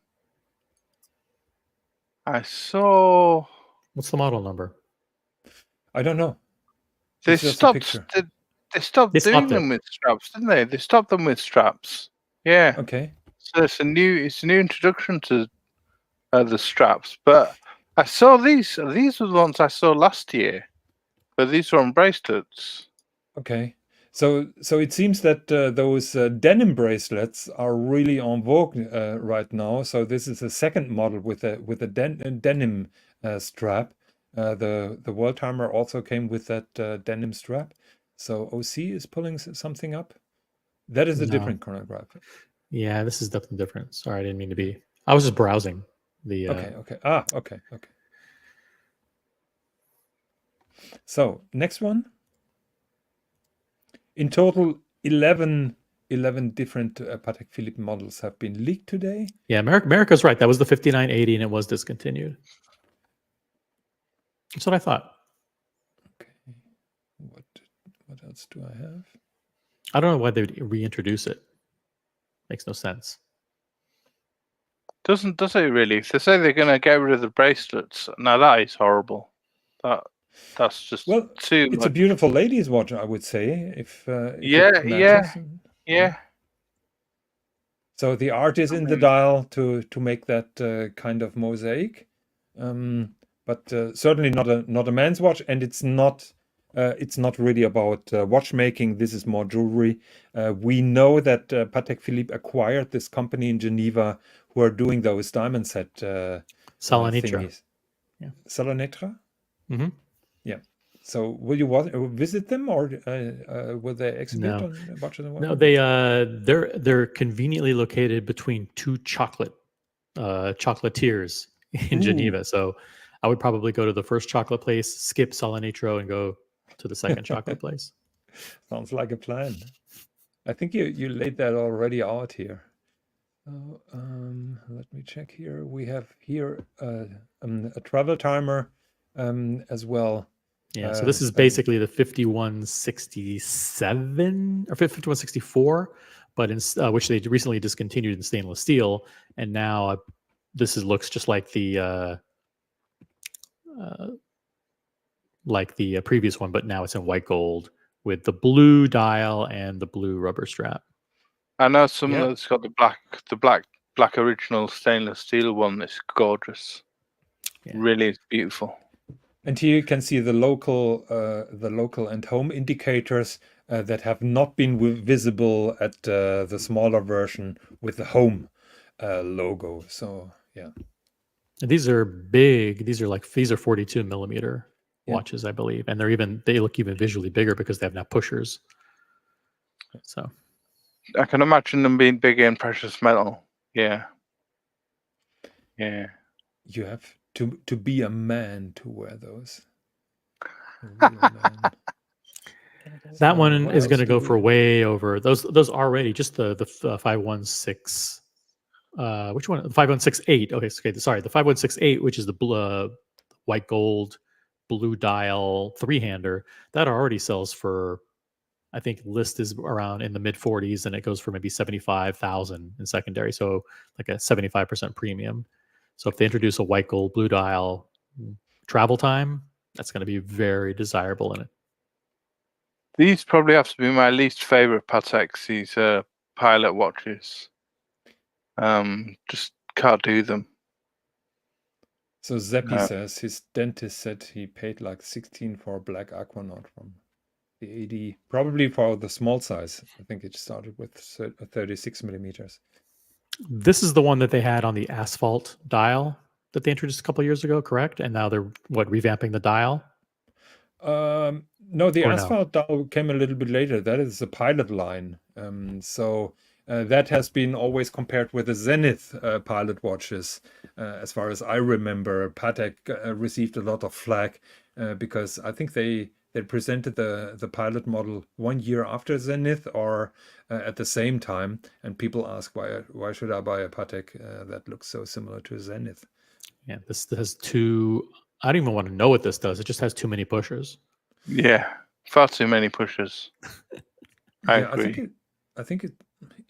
S4: saw.
S1: What's the model number?
S2: I don't know.
S4: They
S2: It's just a
S4: stopped.
S2: picture.
S4: They stopped doing them with straps, didn't they? They stopped them with straps. Yeah.
S2: Okay.
S4: So it's a new introduction to the straps. But I saw these. These were the ones I saw last year, but these were on bracelets.
S2: Okay. So it seems that those denim bracelets are really en vogue right now. So this is a second model with a denim strap. The Worldtimer also came with that denim strap. So OC is pulling something up. That is a different chronograph.
S1: Yeah, this is definitely different. Sorry, I didn't mean to be. I was just browsing the.
S2: Okay. Okay. So next one. In total, 11 different Patek Philippe models have been leaked today.
S1: Yeah, America's right. That was the 5980 and it was discontinued. That's what I thought.
S2: Okay. What else do I have?
S1: I don't know why they would reintroduce it. Makes no sense.
S4: Does it really? If they say they're going to get rid of the bracelets, now that is horrible. That's just too
S2: it's
S4: much.
S2: a beautiful ladies' watch, I would say. If
S4: yeah.
S2: So the art is in the dial to make that kind of mosaic, but certainly not a man's watch, and it's not It's not really about watchmaking. This is more jewelry. We know that Patek Philippe acquired this company in Geneva who are doing those diamond set
S1: Salonitra.
S2: thingies.
S1: Yeah.
S2: Salonitra?
S1: Hmm.
S2: Yeah. So will you visit them, or will they exhibit
S1: No.
S2: on Watches and
S1: No,
S2: Wonders?
S1: they're conveniently located between two chocolatiers in
S2: Ooh.
S1: Geneva. So I would probably go to the first chocolate place, skip Salonitro, and go to the second chocolate place.
S2: Sounds like a plan. I think you laid that already out here. Let me check here. We have here a travel timer as well.
S1: Yeah, so this is basically the 5167 or 5164, but which they recently discontinued in stainless steel, and now this looks just like the previous one, but now it's in white gold with the blue dial and the blue rubber strap.
S4: I know some that's got the black original stainless steel one. That's gorgeous.
S1: Yeah.
S4: Really, it's beautiful.
S2: And here you can see the local and home indicators that have not been visible at the smaller version with the home logo. So yeah.
S1: And these are big. These are 42 millimeter watches, I believe, and they look even visually bigger because they have now pushers. So
S4: I can imagine them being big in precious metal. Yeah. Yeah.
S2: You have to be a man to wear those. A real man.
S1: That one is going to go for way over those already. Just the 516. Which one? The 5168. Okay, sorry. The 5168, which is the white gold, blue dial 3-hander, that already sells for, I think list is around in the mid 40s, and it goes for maybe 75,000 in secondary. So like a 75% premium. So if they introduce a white gold blue dial travel time, that's going to be very desirable in it.
S4: These probably have to be my least favorite Pateks, these pilot watches. Just can't do them.
S2: So Zeppi says his dentist said he paid like 16 for a black Aquanaut from the AD, probably for the small size. I think it started with 36 millimeters.
S1: This is the one that they had on the asphalt dial that they introduced a couple of years ago, correct? And now they're revamping the dial?
S2: No, the asphalt dial came a little bit later. That is the pilot line. That has been always compared with the Zenith pilot watches. As far as I remember, Patek received a lot of flack because I think they presented the pilot model 1 year after Zenith or at the same time, and people ask why should I buy a Patek that looks so similar to Zenith?
S1: Yeah, this has two. I don't even want to know what this does. It just has too many pushers.
S4: Yeah, far too many pushers. I agree.
S2: I think it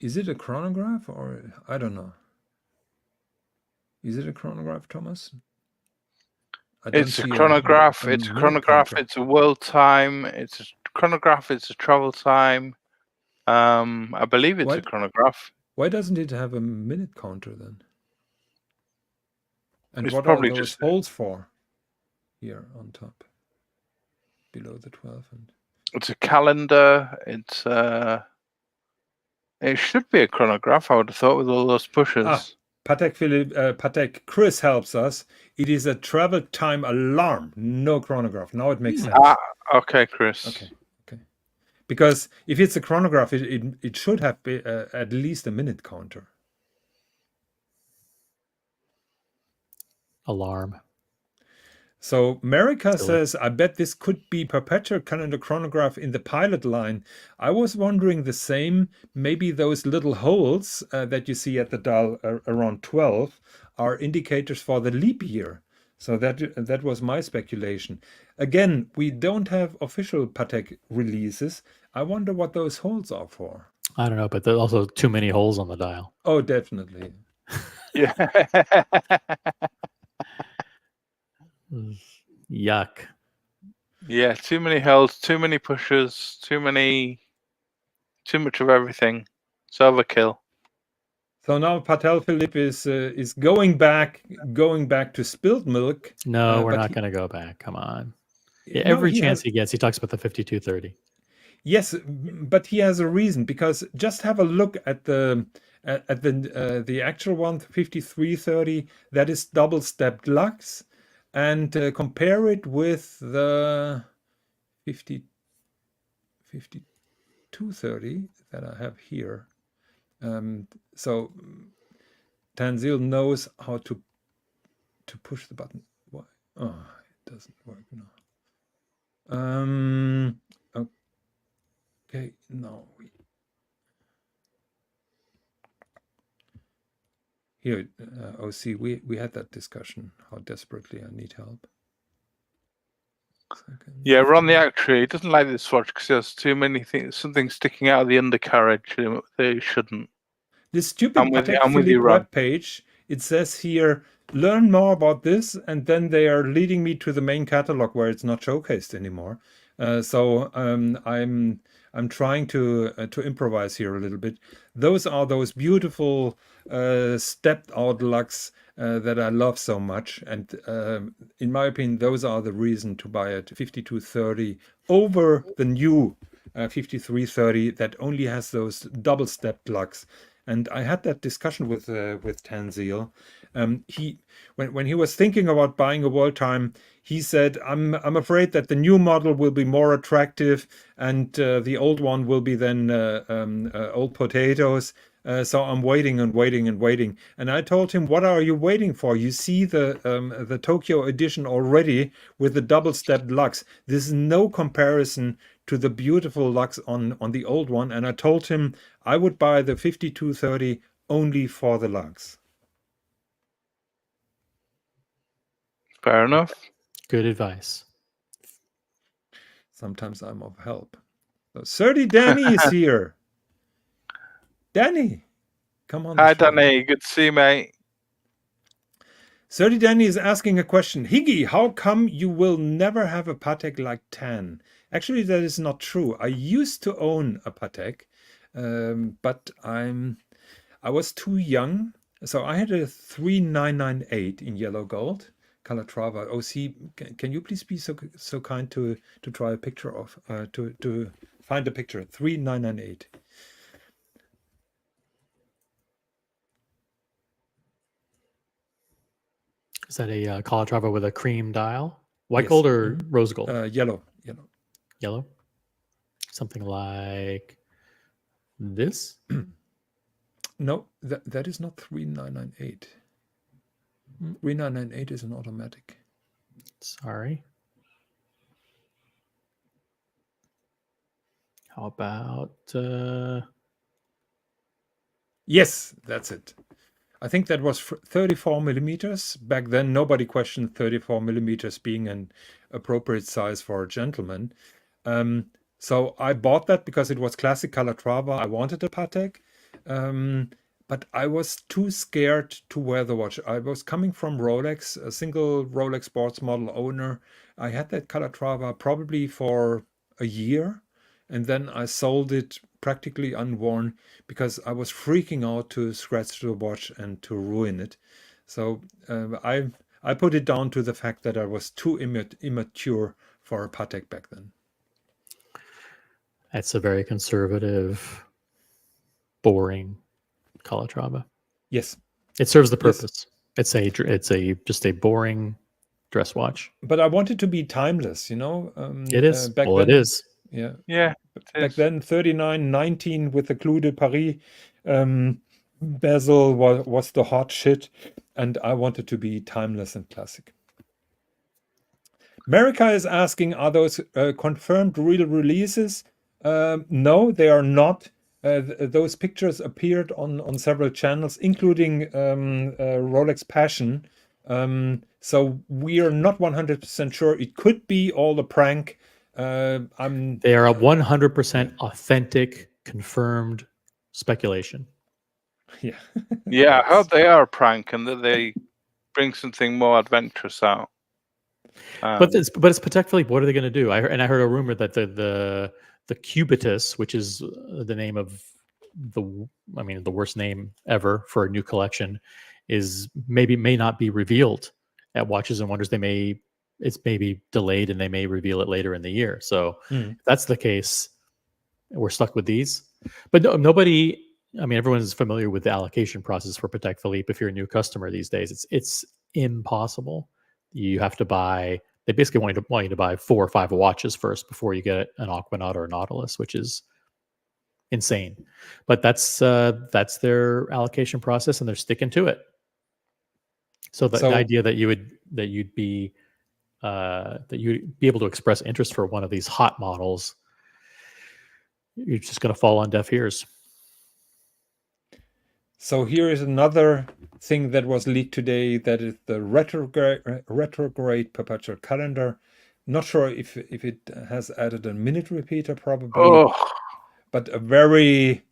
S2: is it a chronograph, or I don't know. Is it a chronograph, Thomas?
S4: It's a chronograph. It's a chronograph. It's a world time. It's a chronograph. It's a travel time. I believe it's a chronograph.
S2: Why doesn't it have a minute counter then? And
S4: it's
S2: what
S4: probably
S2: are those
S4: just
S2: holes for? Here on top, below the 12. And
S4: it's a calendar. It's it should be a chronograph. I would have thought with all those pushers.
S2: Patek Chris helps us. It is a travel time alarm, no chronograph. Now it makes sense.
S4: Okay, Chris.
S2: Okay. Because if it's a chronograph, it should have at least a minute counter.
S1: Alarm.
S2: So America says, I bet this could be Perpetual calendar chronograph in the pilot line. I was wondering the same. Maybe those little holes that you see at the dial around 12 are indicators for the leap year. So that was my speculation. Again, we don't have official Patek releases. I wonder what those holes are for.
S1: I don't know, but there's also too many holes on the dial.
S2: Oh, definitely.
S4: Yeah.
S1: Yuck.
S4: Yeah, too many holes, too many pushers, too much of everything. It's overkill.
S2: So now Patek Philippe is going back to spilled milk.
S1: No, we're not going to go back. Come on. Yeah,
S2: no,
S1: every
S2: he
S1: chance
S2: has.
S1: he gets, he talks about the 5230.
S2: Yes, but he has a reason, because just have a look at the actual one, 5330. That is double stepped lux, and compare it with the 5230 that I have here. So Tanzil knows how to push the button. Why? Oh, it doesn't work now. Okay, no. Here, OC, we had that discussion, how desperately I need help.
S4: Yeah, Ron the actuary, he doesn't like this watch because there's too many things, something sticking out of the undercarriage they shouldn't.
S2: This stupid
S4: I'm with
S2: Patek
S4: you,
S2: Philippe
S4: Ron.
S2: webpage, it says here, learn more about this, and then they are leading me to the main catalog where it's not showcased anymore. So I'm trying to improvise here a little bit. Those are those beautiful stepped out lux that I love so much, and in my opinion, those are the reason to buy a 5230 over the new 5330 that only has those double stepped lux. And I had that discussion with Tanzil. When he was thinking about buying a Worldtime, he said, "I'm afraid that the new model will be more attractive, and the old one will be then old potatoes. So I'm waiting and waiting and waiting." And I told him, "What are you waiting for? You see the Tokyo edition already with the double stepped lux. This is no comparison to the beautiful lux on the old one." And I told him I would buy the 5230 only for the lux.
S4: Fair enough.
S1: Good advice.
S2: Sometimes I'm of help. So 30 Danny is here. Danny, come on.
S4: Hi, Danny. Good to see you, mate.
S2: 30 Danny is asking a question. Higgy, how come you will never have a Patek like 10? Actually, that is not true. I used to own a Patek, but I was too young. So I had a 3998 in yellow gold, Calatrava. OC, can you please be so kind to try a picture of, to find a picture, 3998.
S1: Is that a Calatrava with a cream dial? White
S2: Yes.
S1: gold or rose gold?
S2: Yellow.
S1: Yellow? Something like this?
S2: No, that is not 3998. 3998 is an automatic.
S1: Sorry. How about...
S2: Yes, that's it. I think that was 34 millimeters. Back then, nobody questioned 34 millimeters being an appropriate size for a gentleman. So I bought that because it was classic Calatrava. I wanted a Patek, but I was too scared to wear the watch. I was coming from Rolex, a single Rolex sports model owner. I had that Calatrava probably for a year, and then I sold it practically unworn because I was freaking out to scratch the watch and to ruin it. So I put it down to the fact that I was too immature for a Patek back then.
S1: That's a very conservative, boring Calatrava.
S2: Yes,
S1: it serves the purpose. Yes. It's just a boring dress watch.
S2: But I want it to be timeless, you know.
S1: It is.
S2: Back
S1: well,
S2: then,
S1: it is.
S2: Yeah.
S4: Yeah.
S2: Back then, 3919 with the Clou de Paris bezel was the hot shit, and I wanted to be timeless and classic. America is asking, are those confirmed real releases? No, they are not. Those pictures appeared on several channels, including Rolex Passion. So we are not 100% sure. It could be all a prank.
S1: They are a 100% authentic, confirmed speculation.
S2: Yeah.
S4: Yeah, I hope they are a prank and that they bring something more adventurous out.
S1: But it's Patek Philippe. What are they going to do? I heard a rumor that the Cubitus, which is the name of the worst name ever for a new collection, may not be revealed at Watches and Wonders. They may it's maybe delayed and they may reveal it later in the year. So
S2: Mm.
S1: if that's the case, we're stuck with these. But nobody, I mean, everyone's familiar with the allocation process for Patek Philippe. If you're a new customer these days, it's impossible. You have to buy. They basically want you to buy 4 or 5 watches first before you get an Aquanaut or a Nautilus, which is insane. But that's their allocation process, and they're sticking to it. So the idea that you'd be able to express interest for one of these hot models, you're just going to fall on deaf ears.
S2: So here is another thing that was leaked today. That is the retrograde perpetual calendar. Not sure if it has added a minute repeater, probably, but a very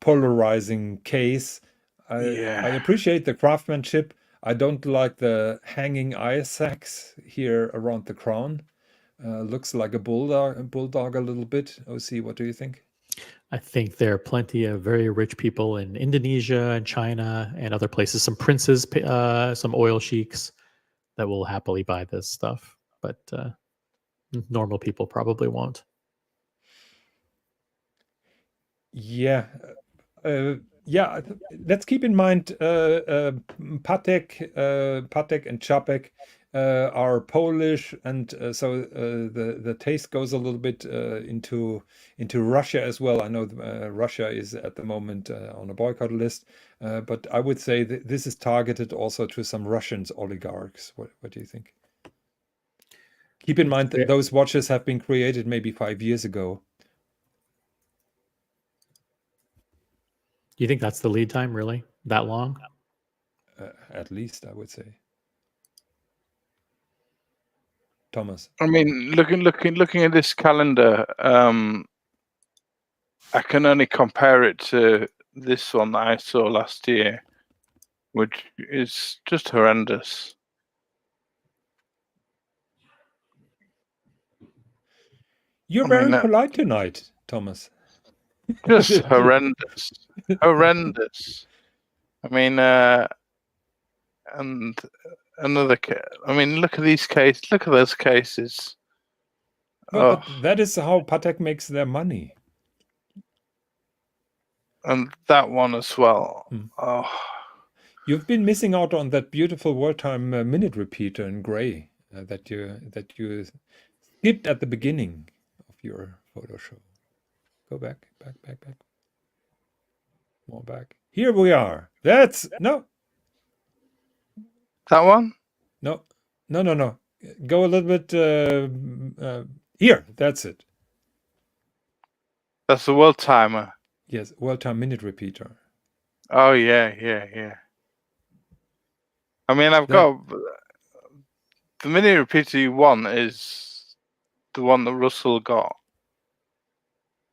S2: polarizing case. I appreciate the craftsmanship. I don't like the hanging eye sacs here around the crown. Looks like a bulldog a little bit. OC, what do you think?
S1: I think there are plenty of very rich people in Indonesia and China and other places, some princes, some oil sheiks that will happily buy this stuff, but normal people probably won't.
S2: Yeah. Let's keep in mind Patek and Czapek are Polish, and so the taste goes a little bit into Russia as well. I know Russia is at the moment on a boycott list, but I would say that this is targeted also to some Russian oligarchs. What do you think? Keep in mind that those watches have been created maybe 5 years ago.
S1: Do you think that's the lead time, really? That long?
S2: At least, I would say. Thomas.
S4: I mean, looking at this calendar, I can only compare it to this one that I saw last year, which is just horrendous.
S2: You're very polite tonight, Thomas.
S4: Just horrendous. Horrendous. I mean, and another I mean, look at these cases. Look at those cases.
S2: Well, but that is how Patek makes their money.
S4: And that one as well. Oh.
S2: You've been missing out on that beautiful Worldtimer minute repeater in gray that you skipped at the beginning of your photo show. Go back. More back. Here we are. That's no.
S4: That one?
S2: No. Go a little bit here. That's it.
S4: That's the Worldtimer.
S2: Yes, Worldtimer minute repeater.
S4: Oh yeah. I mean, I've got the minute repeater you want is the one that Russell got,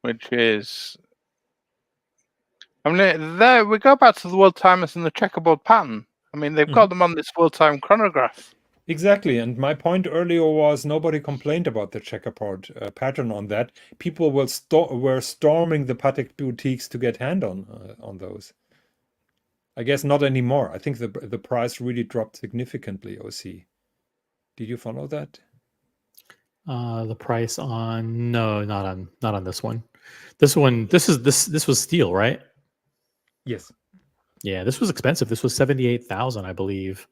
S4: which is. I mean, there we go back to the Worldtimers and the checkerboard pattern. I mean, they've got them on this Worldtime chronograph.
S2: Exactly, and my point earlier was nobody complained about the checkerboard pattern on that. People were storming the Patek boutiques to get hand on those. I guess not anymore. I think the price really dropped significantly. OC, did you follow that?
S1: The price on not on this one. This was steel, right?
S2: Yes.
S1: Yeah, this was expensive. This was 78,000, I believe.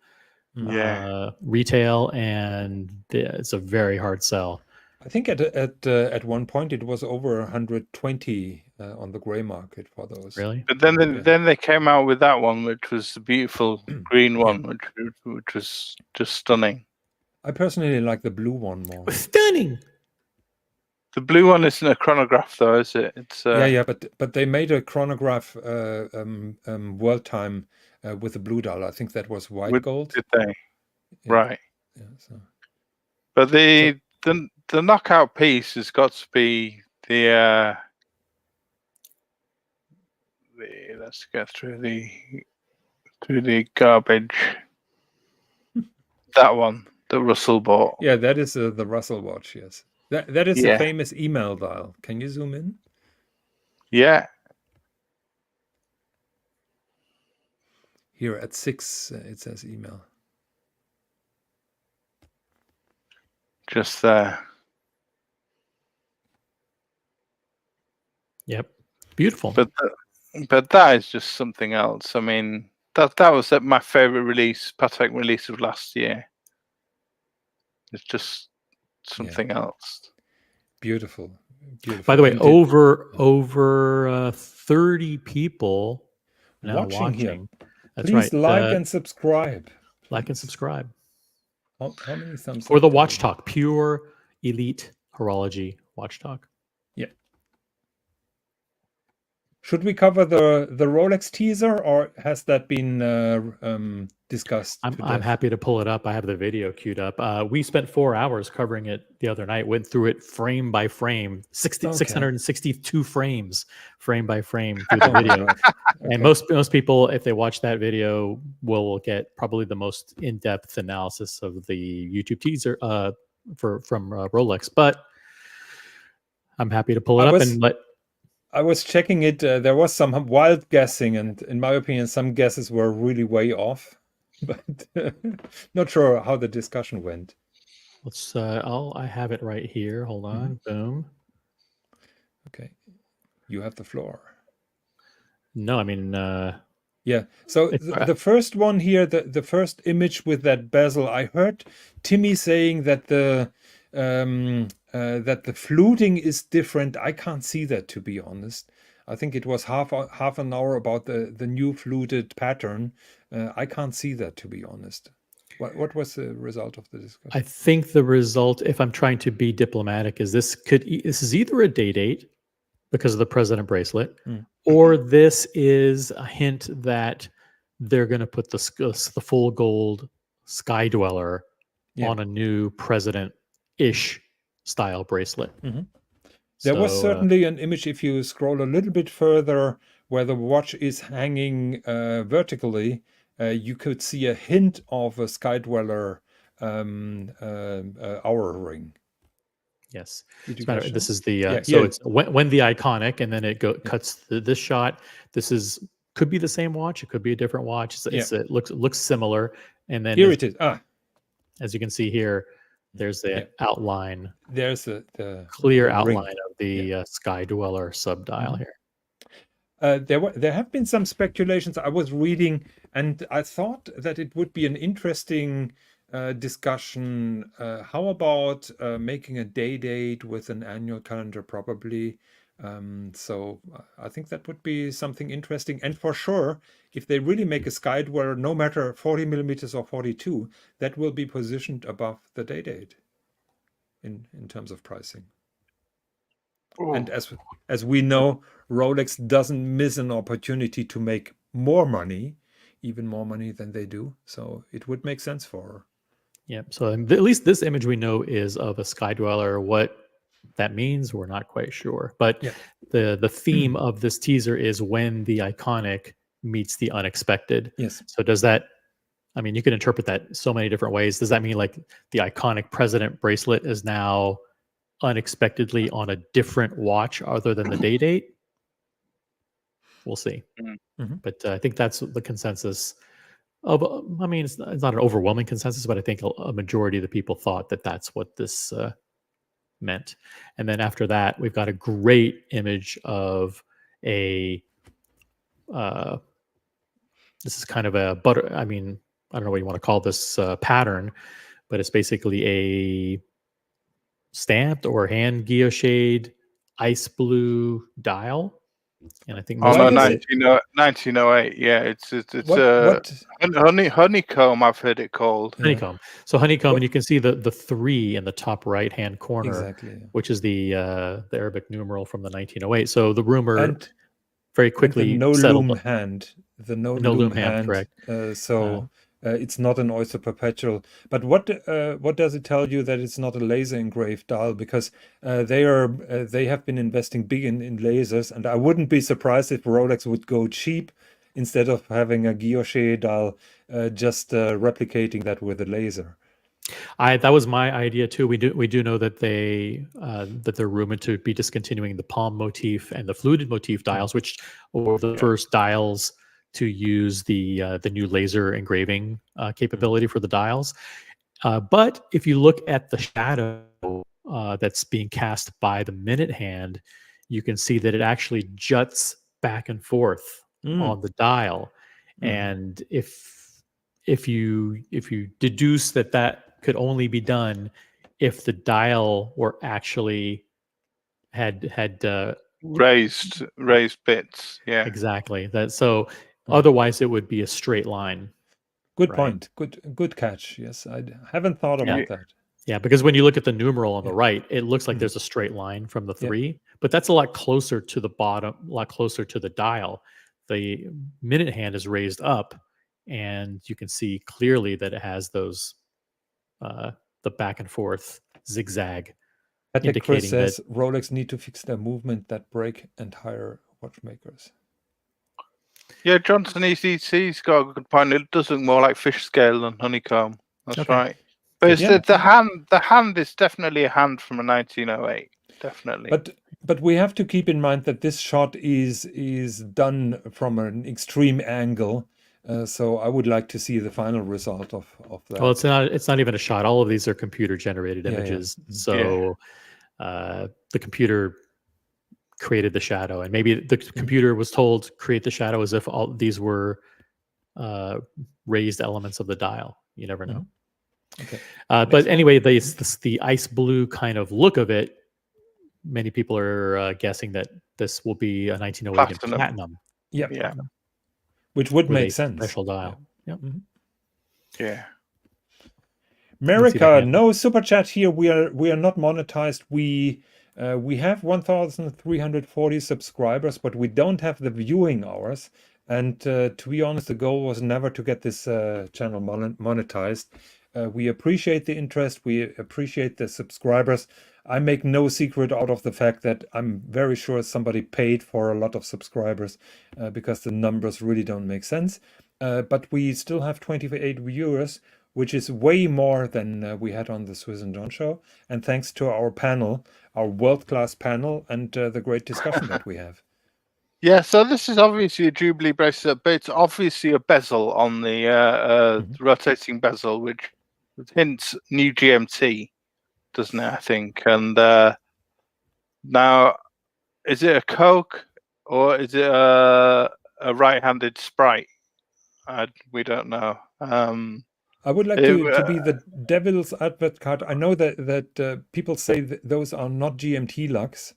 S4: Yeah.
S1: Retail, and it's a very hard sell.
S2: I think at one point it was over 120 on the gray market for those.
S1: Really?
S4: But then they came out with that one, which was the beautiful green one, which was just stunning.
S2: I personally like the blue one more.
S1: Stunning.
S4: The blue one isn't a chronograph, though, is it? It's
S2: but they made a chronograph Worldtime with a blue dial. I think that was white gold.
S4: Did they? Yeah. Right.
S2: Yeah, so.
S4: But the knockout piece has got to be the let's get through the garbage. That one that Russell bought.
S2: Yeah, that is the Russell watch. Yes, that is a famous email dial. Can you zoom in?
S4: Yeah.
S2: Here at 6, it says email.
S4: just there.
S1: Yep, beautiful.
S4: But that is just something else. I mean, that was my favorite release, Patek release of last year. It's just something else.
S2: Beautiful.
S1: By the way,
S2: And
S1: over 30 people now
S2: watching here.
S1: That's
S2: please
S1: right.
S2: like and subscribe.
S1: Like and subscribe.
S2: How many thumbs
S1: For
S2: up
S1: the
S2: do we
S1: Watch
S2: have?
S1: Talk, pure elite horology Watch Talk.
S2: Yeah. Should we cover the Rolex teaser, or has that been discussed?
S1: I'm happy to pull it up. I have the video queued up. We spent 4 hours covering it the other night. Went through it frame by frame, 662 frames, frame by frame through the video. And most people, if they watch that video, will get probably the most in-depth analysis of the YouTube teaser from Rolex. But I'm happy to pull it up and let.
S2: I was checking it. There was some wild guessing, and in my opinion, some guesses were really way off. But not sure how the discussion went.
S1: Let's. I have it right here. Hold on. Boom.
S2: Okay, you have the floor.
S1: No, I mean.
S2: Yeah. So the first one here, the first image with that bezel, I heard Timmy saying that the fluting is different. I can't see that, to be honest. I think it was half an hour about the new fluted pattern. I can't see that, to be honest. What was the result of the discussion?
S1: I think the result, if I'm trying to be diplomatic, is this is either a date because of the president bracelet, or this is a hint that they're going to put the full gold Sky Dweller on a new president-ish style bracelet.
S2: There was certainly an image, if you scroll a little bit further, where the watch is hanging vertically. You could see a hint of a Sky Dweller hour ring.
S1: Yes, this is the
S2: so
S1: it's when the iconic, and then it cuts this shot. This could be the same watch. It could be a different watch. It looks similar, and then
S2: here it is.
S1: As you can see here, there's the outline.
S2: There's the
S1: clear outline of the Sky Dweller subdial here.
S2: There have been some speculations I was reading, and I thought that it would be an interesting discussion. How about making a date with an annual calendar, probably? So I think that would be something interesting. And for sure, if they really make a Sky Dweller, no matter 40 millimeters or 42, that will be positioned above the date in terms of pricing. And as we know, Rolex doesn't miss an opportunity to make more money, even more money than they do. So it would make sense for her.
S1: Yeah. So at least this image we know is of a Sky Dweller. What that means, we're not quite sure. But the theme of this teaser is when the iconic meets the unexpected.
S2: Yes.
S1: So does that, I mean, you can interpret that so many different ways. Does that mean like the iconic president bracelet is now unexpectedly on a different watch other than the date? We'll see. But I think that's the consensus of, I mean, it's not an overwhelming consensus, but I think a majority of the people thought that that's what this meant. And then after that, we've got a great image of a, this is kind of a I mean, I don't know what you want to call this pattern, but it's basically a stamped or hand guillocheed ice blue dial. And I think
S4: 1908. Yeah, it's honeycomb. I've heard it called
S1: honeycomb. So honeycomb, and you can see the 3 in the top right hand corner, which is the Arabic numeral from the 1908. So the rumor very quickly
S2: no
S1: settled.
S2: Loom hand. The no
S1: loom hand, correct.
S2: It's not an Oyster Perpetual. But what does it tell you that it's not a laser engraved dial? Because they have been investing big in lasers, and I wouldn't be surprised if Rolex would go cheap instead of having a guilloche dial, just replicating that with a laser.
S1: That was my idea too. We do know that they're rumored to be discontinuing the palm motif and the fluted motif dials, which were the first dials to use the new laser engraving capability for the dials. But if you look at the shadow that's being cast by the minute hand, you can see that it actually juts back and forth on the dial. And if you deduce that that could only be done if the dial were actually had
S4: raised bits. Yeah,
S1: exactly that. So otherwise, it would be a straight line.
S2: Good
S1: Right.
S2: point. Good catch. Yes, I haven't thought about that.
S1: Yeah, because when you look at the numeral on the right, it looks like
S2: Mhm.
S1: there's a straight line from the
S2: Yeah.
S1: 3, but that's a lot closer to the bottom, a lot closer to the dial. The minute hand is raised up, and you can see clearly that it has those the back and forth zigzag,
S2: Patek Chris
S1: indicating that
S2: says Rolex need to fix their movement that break entire watchmakers.
S4: yeah. Johnson ECC's got a good point. It does look more like fish scale than honeycomb. That's
S1: Okay.
S4: right. But it's
S2: Yeah.
S4: the hand. The hand is definitely a hand from a 1908. Definitely.
S2: But we have to keep in mind that this shot is done from an extreme angle. So I would like to see the final result of that.
S1: well, it's not even a shot. All of these are computer generated
S2: Yeah, yeah.
S1: images. So the computer created the shadow, and maybe the computer was told create the shadow as if all these were raised elements of the dial. You never know.
S2: Okay.
S1: But anyway, the ice blue kind of look of it, many people are guessing that this will be a 1908 in
S4: Platinum.
S1: platinum.
S2: Yeah.
S4: Yeah.
S2: Which would
S1: with
S2: make
S1: a
S2: sense.
S1: Special dial. Yep.
S4: Yeah.
S2: America, no super chat here. We are not monetized. We have 1,340 subscribers, but we don't have the viewing hours. And to be honest, the goal was never to get this channel monetized. We appreciate the interest. We appreciate the subscribers. I make no secret out of the fact that I'm very sure somebody paid for a lot of subscribers because the numbers really don't make sense. But we still have 28 viewers, which is way more than we had on the Swiss and John show. And thanks to our panel, our world-class panel, and the great discussion that we have.
S4: Yeah, so this is obviously a Jubilee bracelet, but it's obviously a bezel on the rotating bezel, which hints new GMT, doesn't it? I think. And now, is it a Coke or is it a right-handed Sprite? We don't know.
S2: I would like to be the devil's advocate. I know that people say that those are not GMT lugs.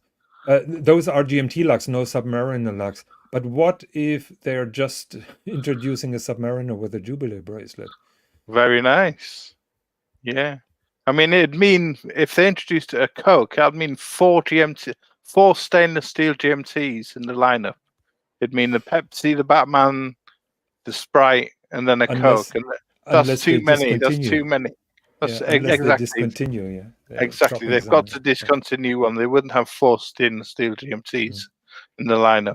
S2: Those are GMT lugs, no Submariner lugs. But what if they're just introducing a Submariner with a Jubilee bracelet?
S4: Very nice. Yeah. I mean, it'd mean if they introduced a Coke, that'd mean four stainless steel GMTs in the lineup. It'd mean the Pepsi, the Batman, the Sprite, and then a Coke. And that's too many. That's too many. That's exactly.
S2: They discontinue,
S4: exactly. They've got to discontinue one. They wouldn't have four stainless steel GMTs in the lineup.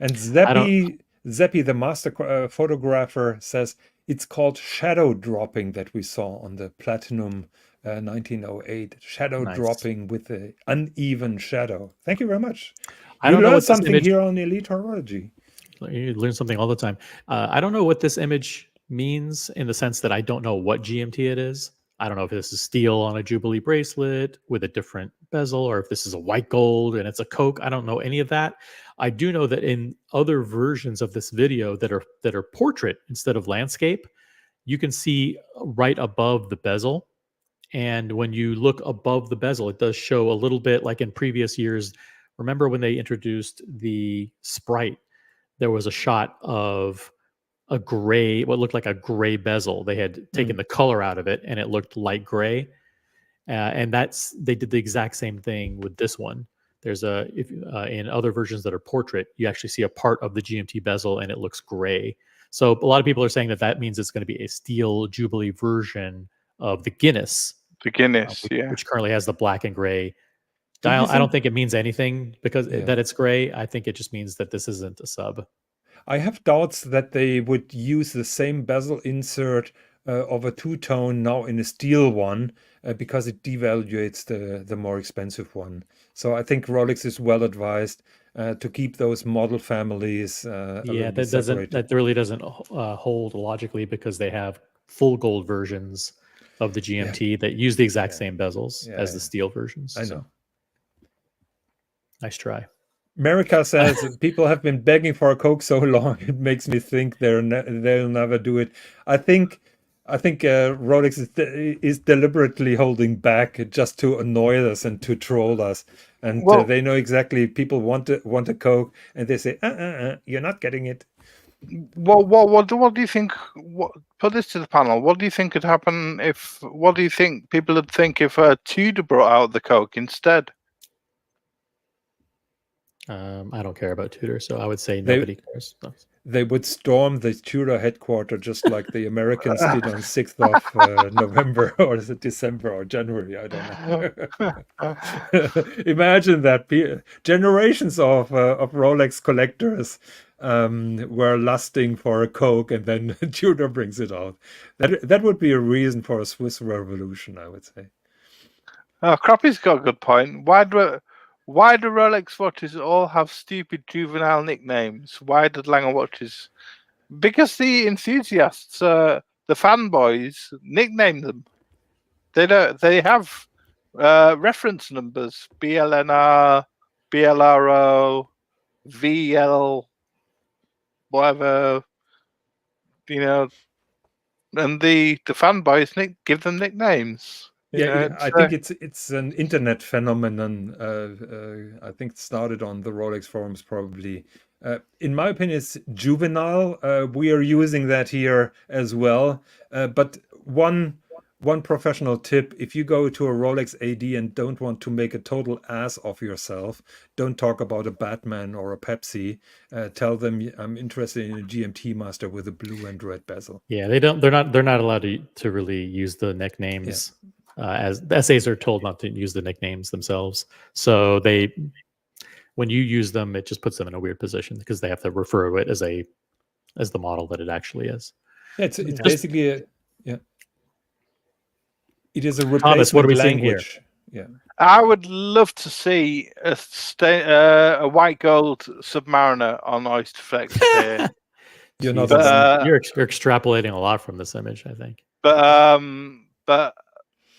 S2: And Zeppi, the master photographer, says it's called shadow dropping that we saw on the Platinum 1908. Shadow dropping with the uneven shadow. Thank you very much.
S1: I don't know
S2: something here on Elite Horology.
S1: You learn something all the time. I don't know what this image means in the sense that I don't know what GMT it is. I don't know if this is steel on a Jubilee bracelet with a different bezel, or if this is a white gold and it's a Coke. I don't know any of that. I do know that in other versions of this video that are portrait instead of landscape, you can see right above the bezel. And when you look above the bezel, it does show a little bit like in previous years. Remember when they introduced the Sprite, there was a shot of a gray, what looked like a gray bezel. They had taken the color out of it and it looked light gray. And they did the exact same thing with this one. There's in other versions that are portrait, you actually see a part of the GMT bezel and it looks gray. So a lot of people are saying that means it's going to be a steel Jubilee version of the Guinness.
S4: The Guinness,
S1: which currently has the black and gray dial. I don't think it means anything because that it's gray. I think it just means that this isn't a sub.
S2: I have doubts that they would use the same bezel insert of a two-tone now in a steel one because it devaluates the more expensive one. So I think Rolex is well advised to keep those model families.
S1: That really doesn't hold logically because they have full gold versions of the GMT that use the exact
S2: Yeah.
S1: same bezels
S2: Yeah,
S1: as the
S2: yeah.
S1: steel versions.
S2: I
S1: so
S2: know.
S1: nice try.
S2: America says people have been begging for a Coke so long, it makes me think they'll never do it. I think Rolex is deliberately holding back just to annoy us and to troll us. And
S4: Well-
S2: they know exactly people want a Coke, and they say, you're not getting it.
S4: What do you think? Put this to the panel. What do you think could happen if? What do you think people would think if Tudor brought out the Coke instead?
S1: I don't care about Tudor, so I would say
S2: They-
S1: nobody cares. No.
S2: They would storm the Tudor headquarters just like the Americans did on 6th of November, or is it December or January? I don't know. Imagine that generations of Rolex collectors were lusting for a Coke, and then Tudor brings it out. That would be a reason for a Swiss revolution, I would say.
S4: Crappy's got a good point. Why do Rolex watches all have stupid juvenile nicknames? Why did Lange watches? Because the enthusiasts, the fanboys, nickname them. They don't. They have reference numbers: BLNR, BLRO, VL, whatever. You know, and the fanboys give them nicknames.
S2: Yeah, I think it's an internet phenomenon. I think it started on the Rolex forums probably. In my opinion, it's juvenile. We are using that here as well. But one professional tip: if you go to a Rolex AD and don't want to make a total ass of yourself, don't talk about a Batman or a Pepsi. Tell them I'm interested in a GMT master with a blue and red bezel.
S1: Yeah, they don't. They're not allowed to really use the nicknames. As the SAs are told not to use the nicknames themselves. So when you use them, it just puts them in a weird position because they have to refer to it as the model that it actually is.
S2: Yeah, it's basically it is a replacement
S1: Thomas, what are we seeing
S2: language. Yeah.
S4: I would love to see a white gold Submariner on Oysterflex here.
S2: You're not
S1: you're extrapolating a lot from this image, I think.
S4: But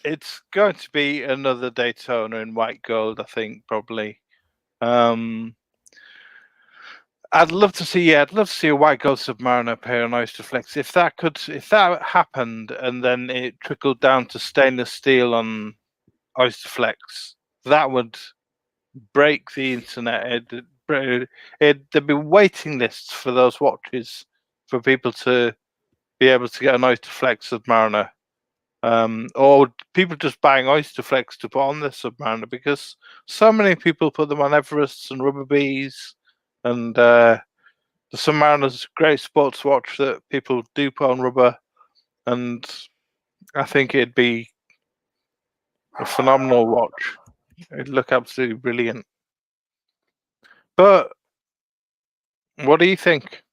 S4: it's going to be another Daytona in white gold, I think, probably. I'd love to see a white gold Submariner appear on Oysterflex. If that happened, and then it trickled down to stainless steel on Oysterflex, that would break the internet. There'd be waiting lists for those watches for people to be able to get an Oysterflex Submariner. Or people just buying Oysterflex to put on their Submariner, because so many people put them on Everests and Rubber Bees, and the Submariner's a great sports watch that people do put on rubber, and I think it'd be a phenomenal watch. It'd look absolutely brilliant. But what do you think?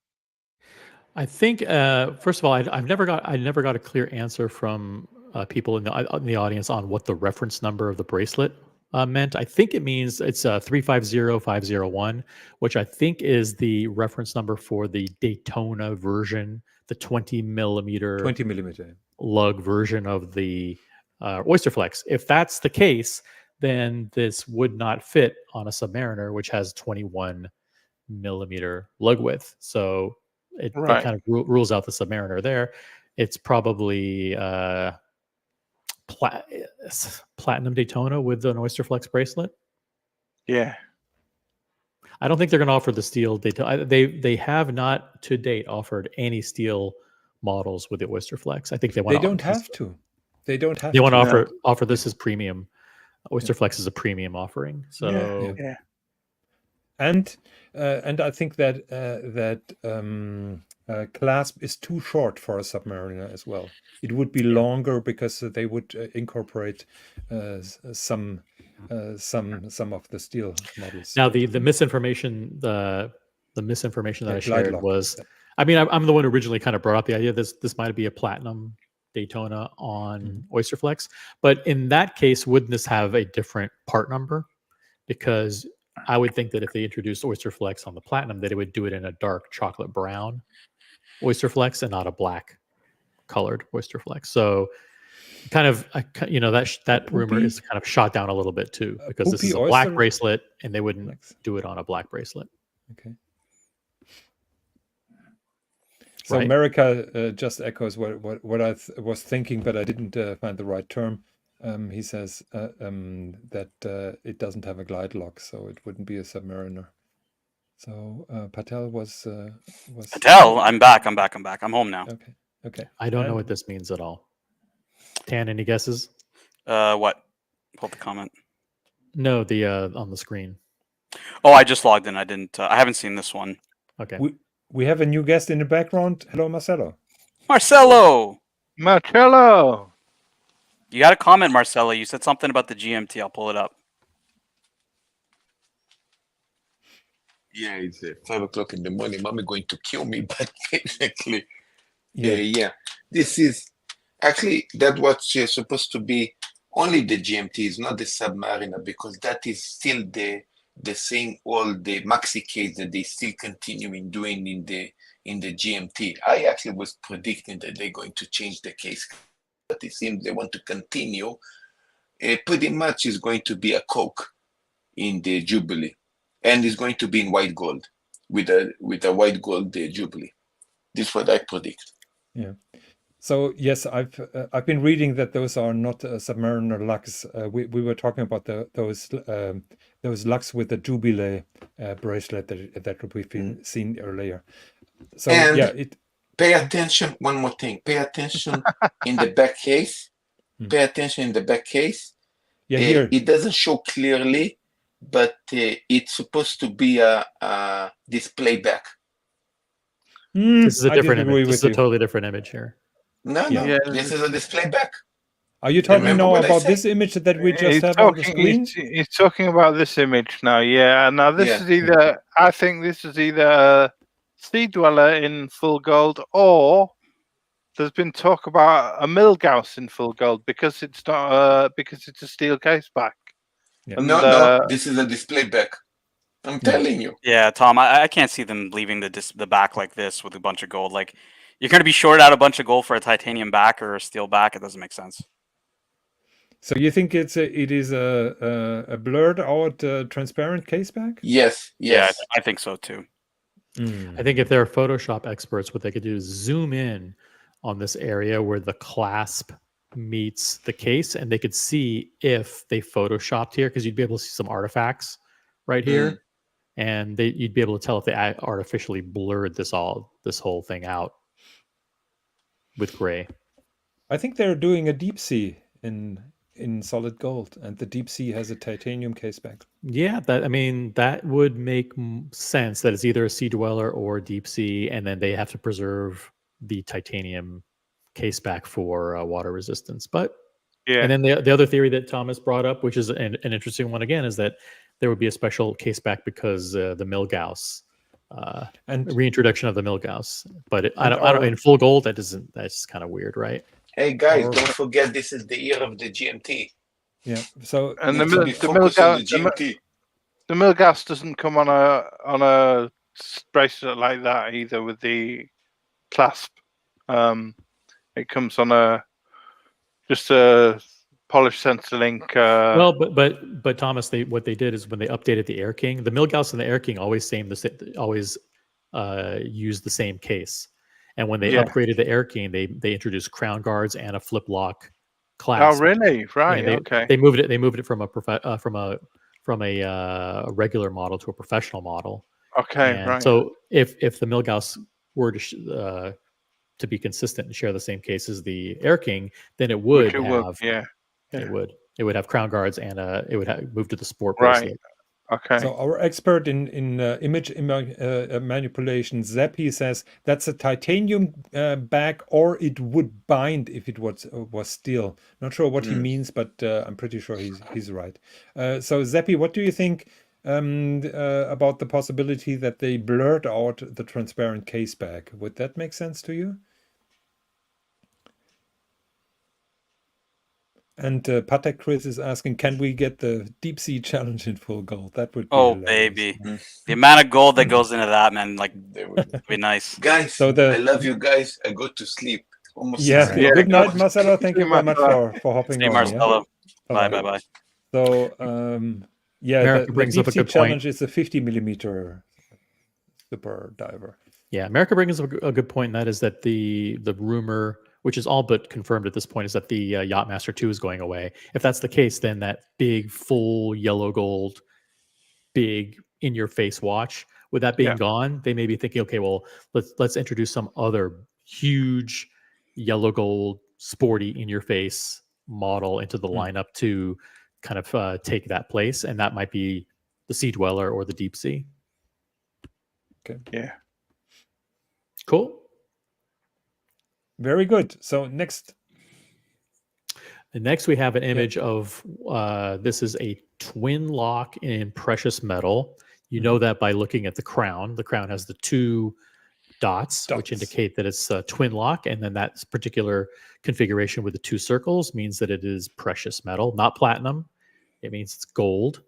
S1: I think first of all, I never got a clear answer from people in the audience on what the reference number of the bracelet meant. I think it means it's 350501, which I think is the reference number for the Daytona version, the 20 millimeter lug version of the Oysterflex. If that's the case, then this would not fit on a Submariner, which has 21 millimeter lug width. So that kind of rules out the Submariner there. It's probably platinum Daytona with an Oysterflex bracelet.
S4: Yeah.
S1: I don't think they're going to offer the steel Daytona. They have not to date offered any steel models with the Oysterflex. I think they want.
S2: They don't have to. They don't have.
S1: They want to offer this as premium. Oysterflex is a premium offering. So
S4: yeah.
S2: And I think that clasp is too short for a Submariner as well. It would be longer because they would incorporate some of the steel models.
S1: Now the misinformation that I shared was, I mean, I'm the one who originally kind of brought up the idea this might be a platinum Daytona on Oysterflex, but in that case, wouldn't this have a different part number? Because I would think that if they introduced Oysterflex on the platinum, that it would do it in a dark chocolate brown Oysterflex and not a black colored Oysterflex. So kind of, that rumor
S2: Poopy?
S1: is kind of shot down a little bit too, because this
S2: Poopy
S1: is a black
S2: oyster?
S1: bracelet, and they wouldn't
S2: Lex.
S1: do it on a black bracelet.
S2: Okay. So
S1: Right.
S2: America just echoes what I was thinking, but I didn't find the right term. He says that it doesn't have a glide lock, so it wouldn't be a Submariner. So Patel was
S3: Patel, I'm back. I'm home now.
S2: Okay.
S1: I don't know
S2: And
S1: what this means at all. Tan, any guesses?
S3: What? Hold the comment.
S1: No, the on the screen.
S3: Oh, I just logged in. I didn't. I haven't seen this one.
S1: Okay.
S2: we have a new guest in the background. Hello, Marcelo.
S3: Marcelo,
S4: Marcello.
S3: you got a comment, Marcelo. You said something about the GMT. I'll pull it up.
S5: Yeah, it's 5 o'clock in the morning. Mommy going to kill me, but basically,
S2: Yeah.
S5: yeah. This is actually that what's supposed to be only the GMT, is not the Submariner, because that is still the same old the maxi case that they still continuing doing in the GMT. I actually was predicting that they're going to change the case, but it seems they want to continue. Pretty much is going to be a Coke in the Jubilee, and it's going to be in white gold with a white gold Jubilee. This is what I predict.
S2: Yeah. So yes, I've been reading that those are not Submariner Lux. We were talking about those Lux with the Jubilee bracelet that we've seen earlier. So
S5: And
S2: yeah,
S5: pay attention. One more thing. Pay attention in the back case. Pay attention in the back case.
S2: Yeah, here
S5: It doesn't show clearly, but it's supposed to be a display back.
S1: This is a
S2: I
S1: different
S2: disagree
S1: image. This
S2: with
S1: is a
S2: you.
S1: totally different image here.
S5: No,
S2: Yeah.
S5: this is a display back.
S2: Are you talking
S5: Remember
S2: now
S5: what I
S2: about
S5: said?
S2: this image that we just
S4: He's
S2: have on the screen?
S4: He's talking about this image now. Yeah. Now this
S5: Yeah.
S4: is either. I think this is either a Sea Dweller in full gold, or there's been talk about a Milgauss in full gold, because it's not because it's a steel case back.
S2: Yeah.
S4: And,
S5: No, this is a display back. I'm telling you.
S3: Yeah, Tom, I can't see them leaving the back like this with a bunch of gold. Like, you're going to be short out a bunch of gold for a titanium back or a steel back. It doesn't make sense.
S2: So you think it is a blurred out transparent case back?
S5: Yes.
S3: Yeah, I think so too.
S1: I think if they're Photoshop experts, what they could do is zoom in on this area where the clasp meets the case, and they could see if they photoshopped here, because you'd be able to see some artifacts right here, and you'd be able to tell if they artificially blurred this whole thing out with gray.
S2: I think they're doing a deep sea in solid gold, and the deep sea has a titanium case back.
S1: Yeah, that would make sense, that it's either a Sea Dweller or deep sea, and then they have to preserve the titanium case back for water resistance. But
S4: yeah.
S1: and then the other theory that Thomas brought up, which is an interesting one again, is that there would be a special case back because the Milgauss
S2: And
S1: reintroduction of the Milgauss. But I don't in full gold, that's kind of weird, right?
S5: Hey guys, don't forget this is the year of the GMT.
S2: yeah, so
S4: And
S5: the
S4: Milgauss doesn't come on a bracelet like that either with the clasp. It comes on just a polished sensor link.
S1: Well, but Thomas, what they did is when they updated the Air King, the Milgauss and the Air King always use the same case. And when they upgraded the Air King, they introduced crown guards and a flip lock clasp.
S4: Oh, really? Right. Okay.
S1: They moved it from a regular model to a professional model.
S4: Okay.
S1: And
S4: right.
S1: so if the Milgauss were to be consistent and share the same case as the Air King, then it would it would have crown guards and it would move to the sport bracelet.
S4: Right. Okay.
S2: So our expert in image manipulation, Zeppi, says that's a titanium bag, or it would bind if it was steel. Not sure what he means, but I'm pretty sure he's right. So Zeppi, what do you think about the possibility that they blurred out the transparent case bag? Would that make sense to you? And Patek Chris is asking, can we get the deep sea challenge in full gold? That would be hilarious.
S3: Baby. The amount of gold that goes into that, man, like,
S5: They would
S3: be nice.
S5: Guys,
S2: So
S5: I love you guys. I go to sleep. Almost
S2: Yeah.
S5: 60.
S4: Yeah,
S2: Good night,
S4: good.
S2: Marcelo. Thank you
S4: See
S2: very much
S4: Marcelo.
S2: for hopping
S6: See
S2: on.
S6: Marcelo.
S2: Yeah?
S6: Bye bye.
S2: So, yeah,
S1: America
S2: the
S1: brings
S2: deep
S1: up a
S2: sea
S1: good
S2: challenge
S1: point.
S2: is a 50 millimeter super diver.
S1: Yeah, America brings up a good point, and that is that the rumor, which is all but confirmed at this point, is that the Yachtmaster 2 is going away. If that's the case, then that big, full yellow gold, big in your face watch, with that being
S4: Yeah.
S1: gone, they may be thinking, okay, well, let's introduce some other huge yellow gold, sporty in your face model into the lineup to kind of take that place, and that might be the Sea Dweller or the Deep Sea.
S2: Okay.
S4: Yeah.
S1: Cool.
S2: Very good. So next.
S1: And next, we have an image of this is a twin lock in precious metal. You know that by looking at the crown. The crown has the two dots, which indicate that it's a twin lock. And then that particular configuration with the two circles means that it is precious metal, not platinum. It means it's gold.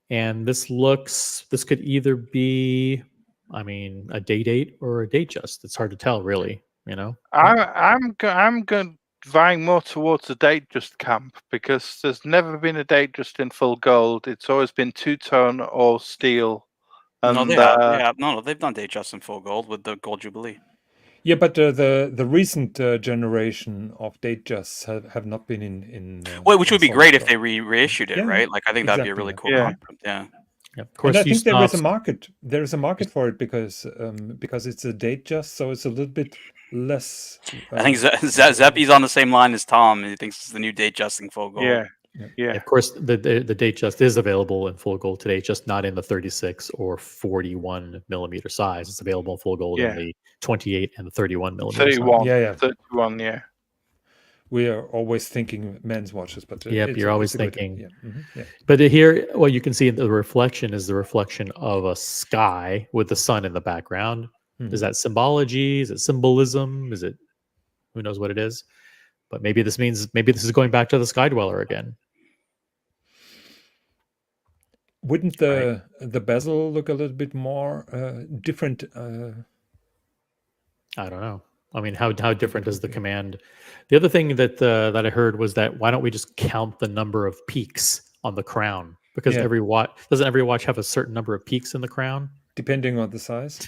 S1: And this could either be, I mean, a day date or a date just. It's hard to tell, really. You know,
S4: I'm going vying more towards the date just camp, because there's never been a date just in full gold. It's always been two-tone or steel. And,
S6: No, they have. No, they've done day just in full gold with the gold jubilee.
S2: Yeah, but the recent generation of date justs have not been in
S6: Well, which would be
S2: solid
S6: great if
S2: gold.
S6: they reissued it,
S2: Yeah,
S6: right? Like I think that'd be a really
S2: exactly,
S6: cool
S4: yeah.
S6: concept. Yeah.
S1: of course,
S2: And I think there is a
S1: Ustonov's-
S2: market. There is a market for it because it's a date just, so it's a little bit less.
S6: I think Zeppi's on the same line as Tom. He thinks it's the new date justing full gold.
S4: Yeah.
S1: Of course, the date just is available in full gold today, just not in the 36 or 41 millimeter size. It's available in full gold in the 28 and the 31 millimeter
S4: 31.
S1: size.
S2: Yeah.
S4: 31, yeah.
S2: We are always thinking men's watches, but
S1: Yep, you're always
S2: it's a good-
S1: thinking.
S2: Yeah. Yeah.
S1: But here, what you can see in the reflection is the reflection of a sky with the sun in the background. Is that symbology? Is it symbolism? Is it, who knows what it is? But maybe this is going back to the Sky Dweller again.
S2: Wouldn't the bezel look a little bit more different?
S1: I don't know. I mean, how different is the command? The other thing that I heard was that why don't we just count the number of peaks on the crown? Because every watch have a certain number of peaks in the crown?
S2: Depending on the size.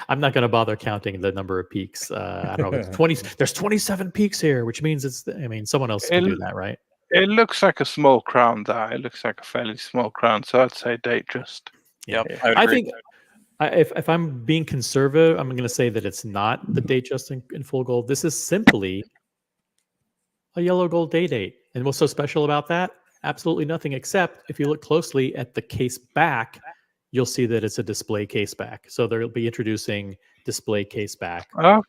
S1: I'm not going to bother counting the number of peaks. I don't know. It's 20. There's 27 peaks here, which means someone else can do that, right?
S4: It looks like a small crown. It looks like a fairly small crown. So I'd say date just.
S6: Yep.
S1: I think if I'm being conservative, I'm going to say that it's not the date just in full gold. This is simply a yellow gold date. And what's so special about that? Absolutely nothing, except if you look closely at the case back, you'll see that it's a display case back. So they'll be introducing display case back on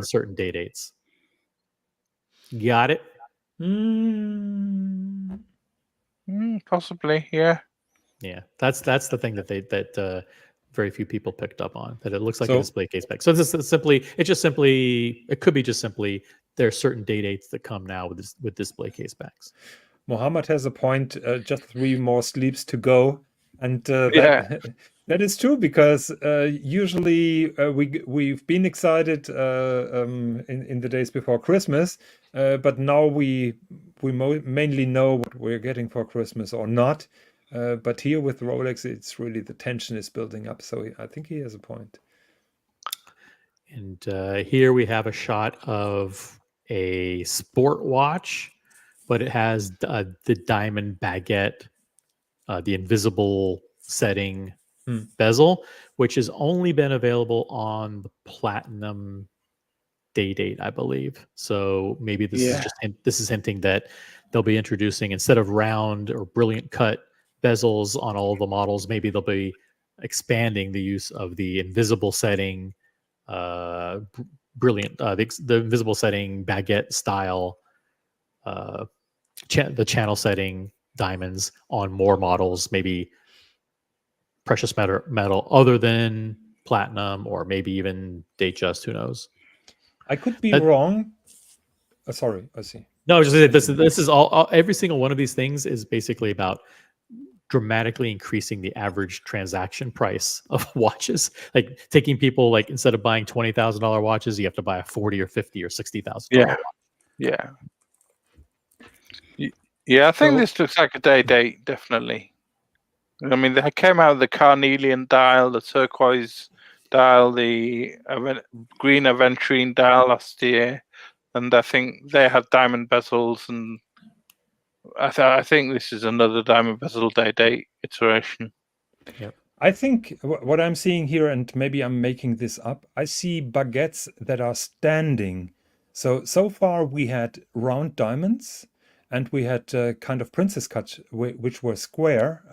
S1: certain day dates. Got it?
S4: Possibly, yeah.
S1: Yeah, that's the thing that very few people picked up on, that it looks like a display case back. So it could be just simply there are certain day dates that come now with display case backs.
S2: Mohammed has a point. Just 3 more sleeps to go, and that is true, because usually we've been excited in the days before Christmas, but now we mainly know what we're getting for Christmas or not. But here with Rolex, it's really the tension is building up. So I think he has a point.
S1: And here we have a shot of a sport watch, but it has the diamond baguette, the invisible setting bezel, which has only been available on the platinum day date, I believe. So maybe this is hinting that they'll be introducing, instead of round or brilliant cut bezels on all the models, maybe they'll be expanding the use of the invisible setting, brilliant, the invisible setting baguette style, the channel setting diamonds on more models, maybe precious metal other than platinum, or maybe even date just, who knows.
S2: I could be wrong. Sorry, I see.
S1: No, just this is all every single one of these things is basically about dramatically increasing the average transaction price of watches. Like taking people, like, instead of buying $20,000 watches, you have to buy a 40 or 50 or $60,000
S4: Yeah.
S1: watch.
S4: Yeah. Yeah, I think
S2: So-
S4: this looks like a day date, definitely. I mean, they came out with the carnelian dial, the turquoise dial, the green aventurine dial last year, and I think they had diamond bezels, and I think this is another diamond bezel day date iteration.
S2: I think what I'm seeing here, and maybe I'm making this up, I see baguettes that are standing. So far we had round diamonds, and we had kind of princess cut, which were square.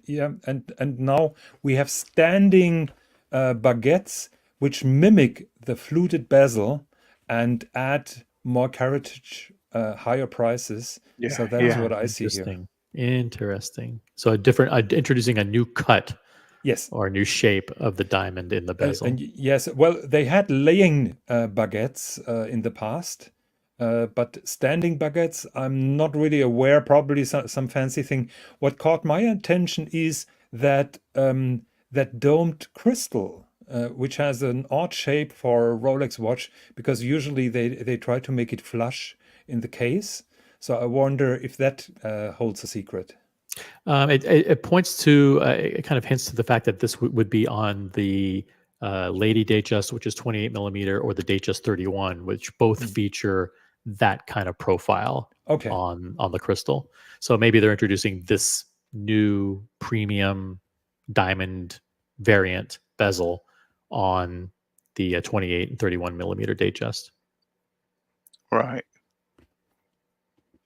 S2: Yeah, and now we have standing baguettes, which mimic the fluted bezel and add more carriage, higher prices.
S4: Yeah,
S2: So that's what I see here.
S1: Interesting. So introducing a new cut
S2: Yes.
S1: or a new shape of the diamond in the bezel.
S2: And yes, well, they had laying baguettes in the past, but standing baguettes, I'm not really aware. Probably some fancy thing. What caught my attention is that that domed crystal, which has an odd shape for a Rolex watch, because usually they try to make it flush in the case. So I wonder if that holds a secret.
S1: It points to, it kind of hints to the fact that this would be on the Lady Datejust, which is 28 millimeter, or the Datejust 31, which both feature that kind of profile on the crystal. So maybe they're introducing this new premium diamond variant bezel on the 28 and 31 millimeter Datejust.
S4: Right.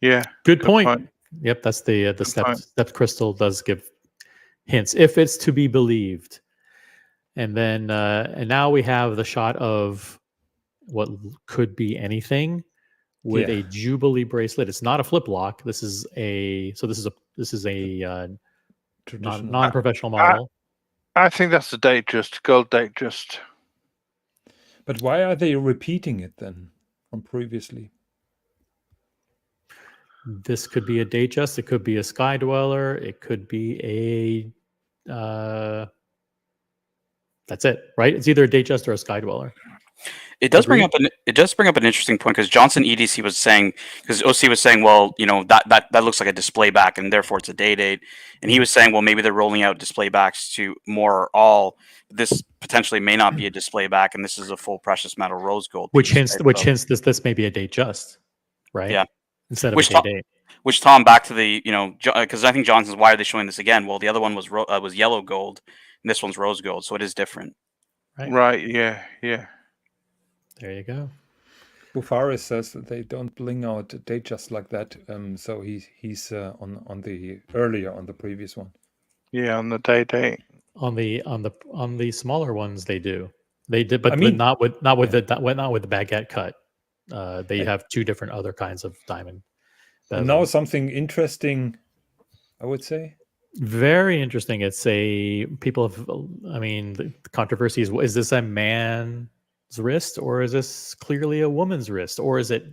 S4: Yeah.
S1: Good point. Yep, that's the stepped crystal does give hints, if it's to be believed. And then and now we have the shot of what could be anything with a Jubilee bracelet. It's not a flip lock. This is a non-professional model.
S4: I think that's a Datejust, gold Datejust.
S2: But why are they repeating it then from previously?
S1: This could be a Datejust. It could be a Sky Dweller. It could be a. That's it, right? It's either a Datejust or a Sky Dweller.
S6: It does bring up an interesting point, because Johnson EDC was saying, because OC was saying, well, that looks like a display back, and therefore it's a day date. And he was saying, well, maybe they're rolling out display backs to more or all. This potentially may not be a display back, and this is a full precious metal rose gold.
S1: Which hints this may be a Datejust, right?
S6: Yeah.
S1: Instead of a day date.
S6: Which, Tom, back to the, because I think Johnson's, why are they showing this again? Well, the other one was yellow gold, and this one's rose gold, so it is different.
S4: Right. Yeah.
S1: There you go.
S2: Bufaris says that they don't bling out Datejust like that. So he's on the previous one.
S4: Yeah, on the day date.
S1: On the smaller ones they do. They did, but not with the baguette cut. They have two different other kinds of diamond.
S2: And now something interesting, I would say.
S1: Very interesting. It's the controversy is this a man's wrist, or is this clearly a woman's wrist, or is it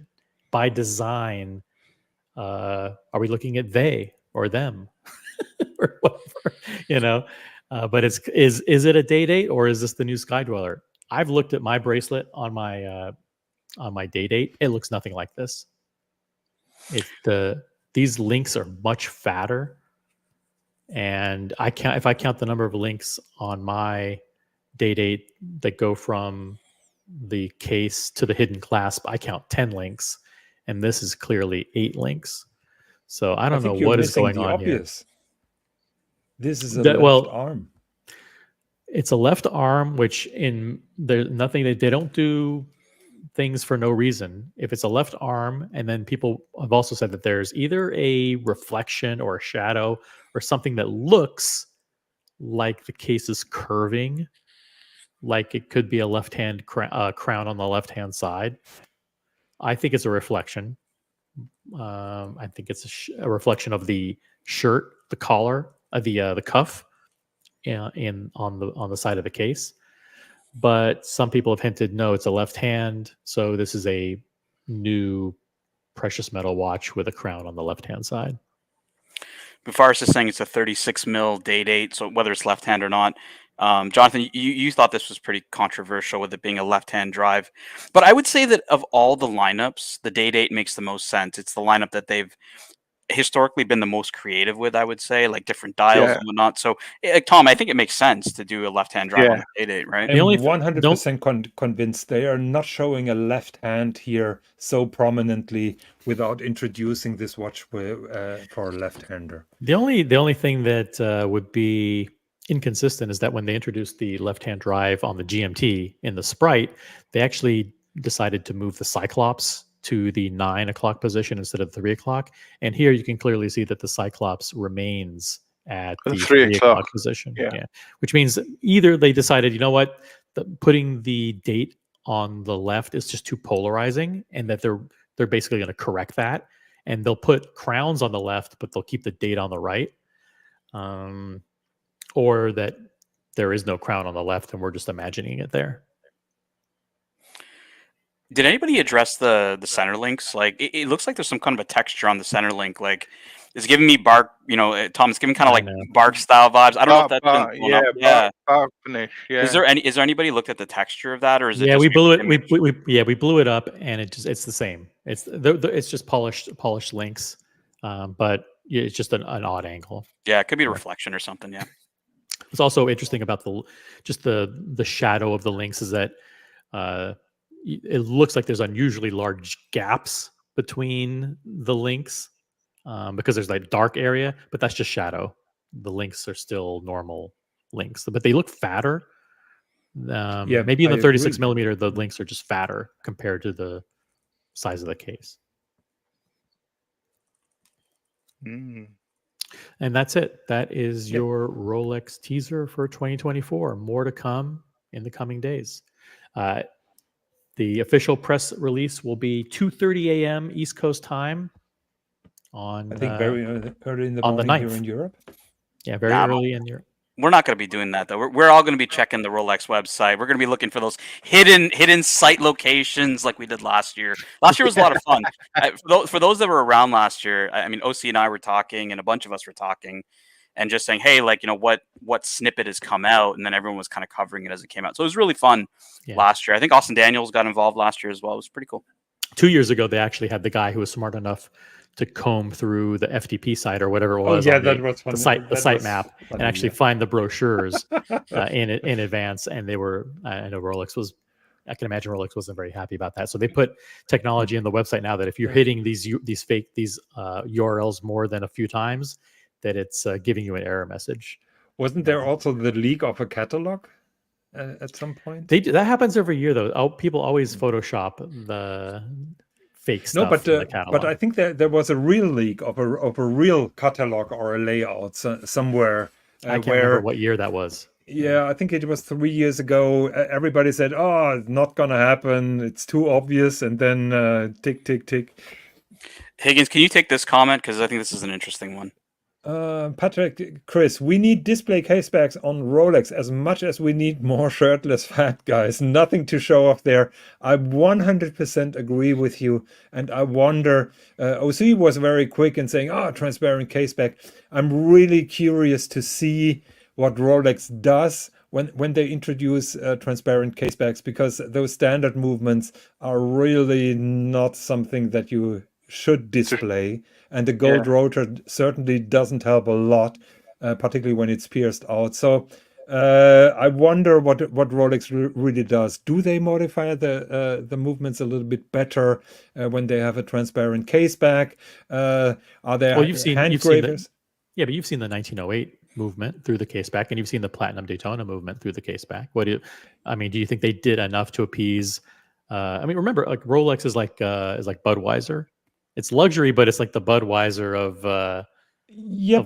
S1: by design? Are we looking at they or them or whatever, but is it a day date, or is this the new Sky Dweller? I've looked at my bracelet on my day date. It looks nothing like this. These links are much fatter, and if I count the number of links on my day date that go from the case to the hidden clasp, I count 10 links, and this is clearly 8 links. So I don't know what is going on here.
S2: This is a left arm.
S1: It's a left arm, which there's nothing, they don't do things for no reason. If it's a left arm, and then people have also said that there's either a reflection or a shadow or something that looks like the case is curving, like it could be a left-hand crown on the left-hand side. I think it's a reflection. I think it's a reflection of the shirt, the collar, the cuff, on the side of the case. But some people have hinted, no, it's a left hand. So this is a new precious metal watch with a crown on the left-hand side.
S6: Bufaris is saying it's a 36 mil day date, so whether it's left hand or not. Jonathan, you thought this was pretty controversial with it being a left-hand drive, but I would say that of all the lineups, the day date makes the most sense. It's the lineup that they've historically been the most creative with, I would say, like different dials
S4: Yeah.
S6: and whatnot. So, Tom, I think it makes sense to do a left-hand drive on
S4: Yeah.
S6: the day date, right?
S1: The only
S2: I'm
S1: th-
S2: 100% convinced they are not showing a left hand here so prominently without introducing this watch for a left-hander.
S1: The only thing that would be inconsistent is that when they introduced the left-hand drive on the GMT in the Sprite, they actually decided to move the Cyclops to the 9 o'clock position instead of 3 o'clock. And here you can clearly see that the Cyclops remains at
S4: The
S1: the
S4: 3
S1: 3
S4: o'clock,
S1: o'clock position.
S4: yeah.
S1: Which means either they decided, you know what, putting the date on the left is just too polarizing, and that they're basically going to correct that, and they'll put crowns on the left, but they'll keep the date on the right, or that there is no crown on the left and we're just imagining it there.
S6: Did anybody address the center links? Like, it looks like there's some kind of a texture on the center link. Like, it's giving me bark. Tom, it's giving kind of
S1: I
S6: like
S1: know.
S6: bark style vibes. I don't know if that's been blown up. Yeah.
S4: Bark finish. Yeah.
S6: Is there anybody looked at the texture of that, or is it?
S1: Yeah,
S6: just
S1: we blew it.
S6: image?
S1: We blew it up, and it's the same. It's just polished links, but it's just an odd angle.
S6: Yeah, it could be a reflection or something. Yeah.
S1: What's also interesting about the shadow of the links is that it looks like there's unusually large gaps between the links because there's like dark area, but that's just shadow. The links are still normal links, but they look fatter. Maybe in the 36 millimeter, the links are just fatter compared to the size of the case.
S4: Mm.
S1: And that's it. That is your Rolex teaser for 2024. More to come in the coming days. The official press release will be 2:30 a.m. East Coast time on,
S2: I think very early in the
S1: on the
S2: morning
S1: 9th.
S2: here in Europe.
S1: Yeah, very early in Europe.
S6: We're not going to be doing that though. We're all going to be checking the Rolex website. We're going to be looking for those hidden site locations like we did last year. Last year was a lot of fun. For those that were around last year, I mean, OC and I were talking, and a bunch of us were talking, and just saying, hey, like, what snippet has come out, and then everyone was kind of covering it as it came out. So it was really fun last year. I think Austin Daniels got involved last year as well. It was pretty cool.
S1: 2 years ago, they actually had the guy who was smart enough to comb through the FTP site or whatever it was.
S2: That was funny.
S1: The site map, and actually find the brochures in advance. And they were, I know I can imagine Rolex wasn't very happy about that. So they put technology in the website now that if you're hitting these URLs more than a few times, that it's giving you an error message.
S2: Wasn't there also the leak of a catalog at some point?
S1: That happens every year, though. People always Photoshop the fake stuff in the catalog.
S2: But I think there was a real leak of a real catalog or a layout somewhere.
S1: I can't remember what year that was.
S2: Yeah, I think it was 3 years ago. Everybody said, "Oh, it's not gonna happen. It's too obvious." And then tick, tick, tick.
S6: Higgins, can you take this comment, because I think this is an interesting one.
S2: Patrick, Chris, we need display case bags on Rolex as much as we need more shirtless fat guys. Nothing to show off there. I 100% agree with you. And I wonder, OC was very quick in saying, transparent case bag. I'm really curious to see what Rolex does when they introduce transparent case bags, because those standard movements are really not something that you should display. And the gold rotor certainly doesn't help a lot, particularly when it's pierced out. So I wonder what Rolex really does. Do they modify the movements a little bit better when they have a transparent case back? Are there hand gravers?
S1: Yeah, but you've seen the 1908 movement through the case back, and you've seen the Platinum Daytona movement through the case back. Do you think they did enough to appease? Remember, like Rolex is like Budweiser. It's luxury, but it's like the Budweiser of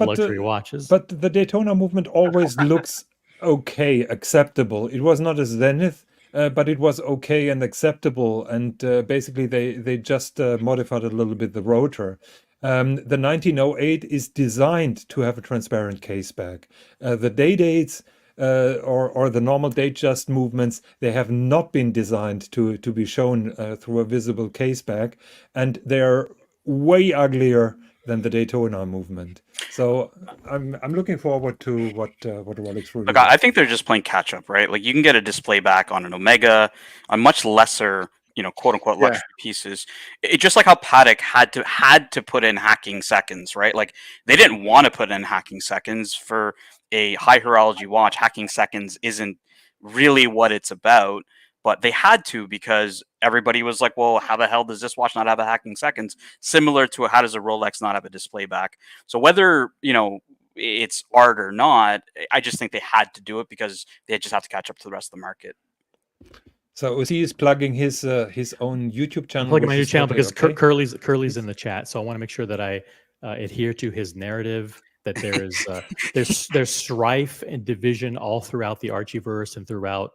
S1: luxury watches.
S2: But the Daytona movement always looks okay, acceptable. It was not a Zenith, but it was okay and acceptable. And basically, they just modified a little bit the rotor. The 1908 is designed to have a transparent case back. The day dates or the normal date just movements, they have not been designed to be shown through a visible case back, and they're way uglier than the Daytona movement. So I'm looking forward to what Rolex really
S6: Look, I think they're just playing catch up, right? Like you can get a display back on an Omega, on much lesser, quote unquote luxury pieces. It just like how Patek had to put in hacking seconds, right? Like they didn't want to put in hacking seconds for a high horology watch. Hacking seconds isn't really what it's about, but they had to because everybody was like, well, how the hell does this watch not have a hacking seconds? Similar to how does a Rolex not have a display back? So whether, it's art or not, I just think they had to do it because they just have to catch up to the rest of the market.
S2: So he is plugging his own YouTube channel.
S1: I'm plugging my new channel because
S2: okay.
S1: Curly's in the chat, so I want to make sure that I adhere to his narrative. That there is there's strife and division all throughout the Archieverse and throughout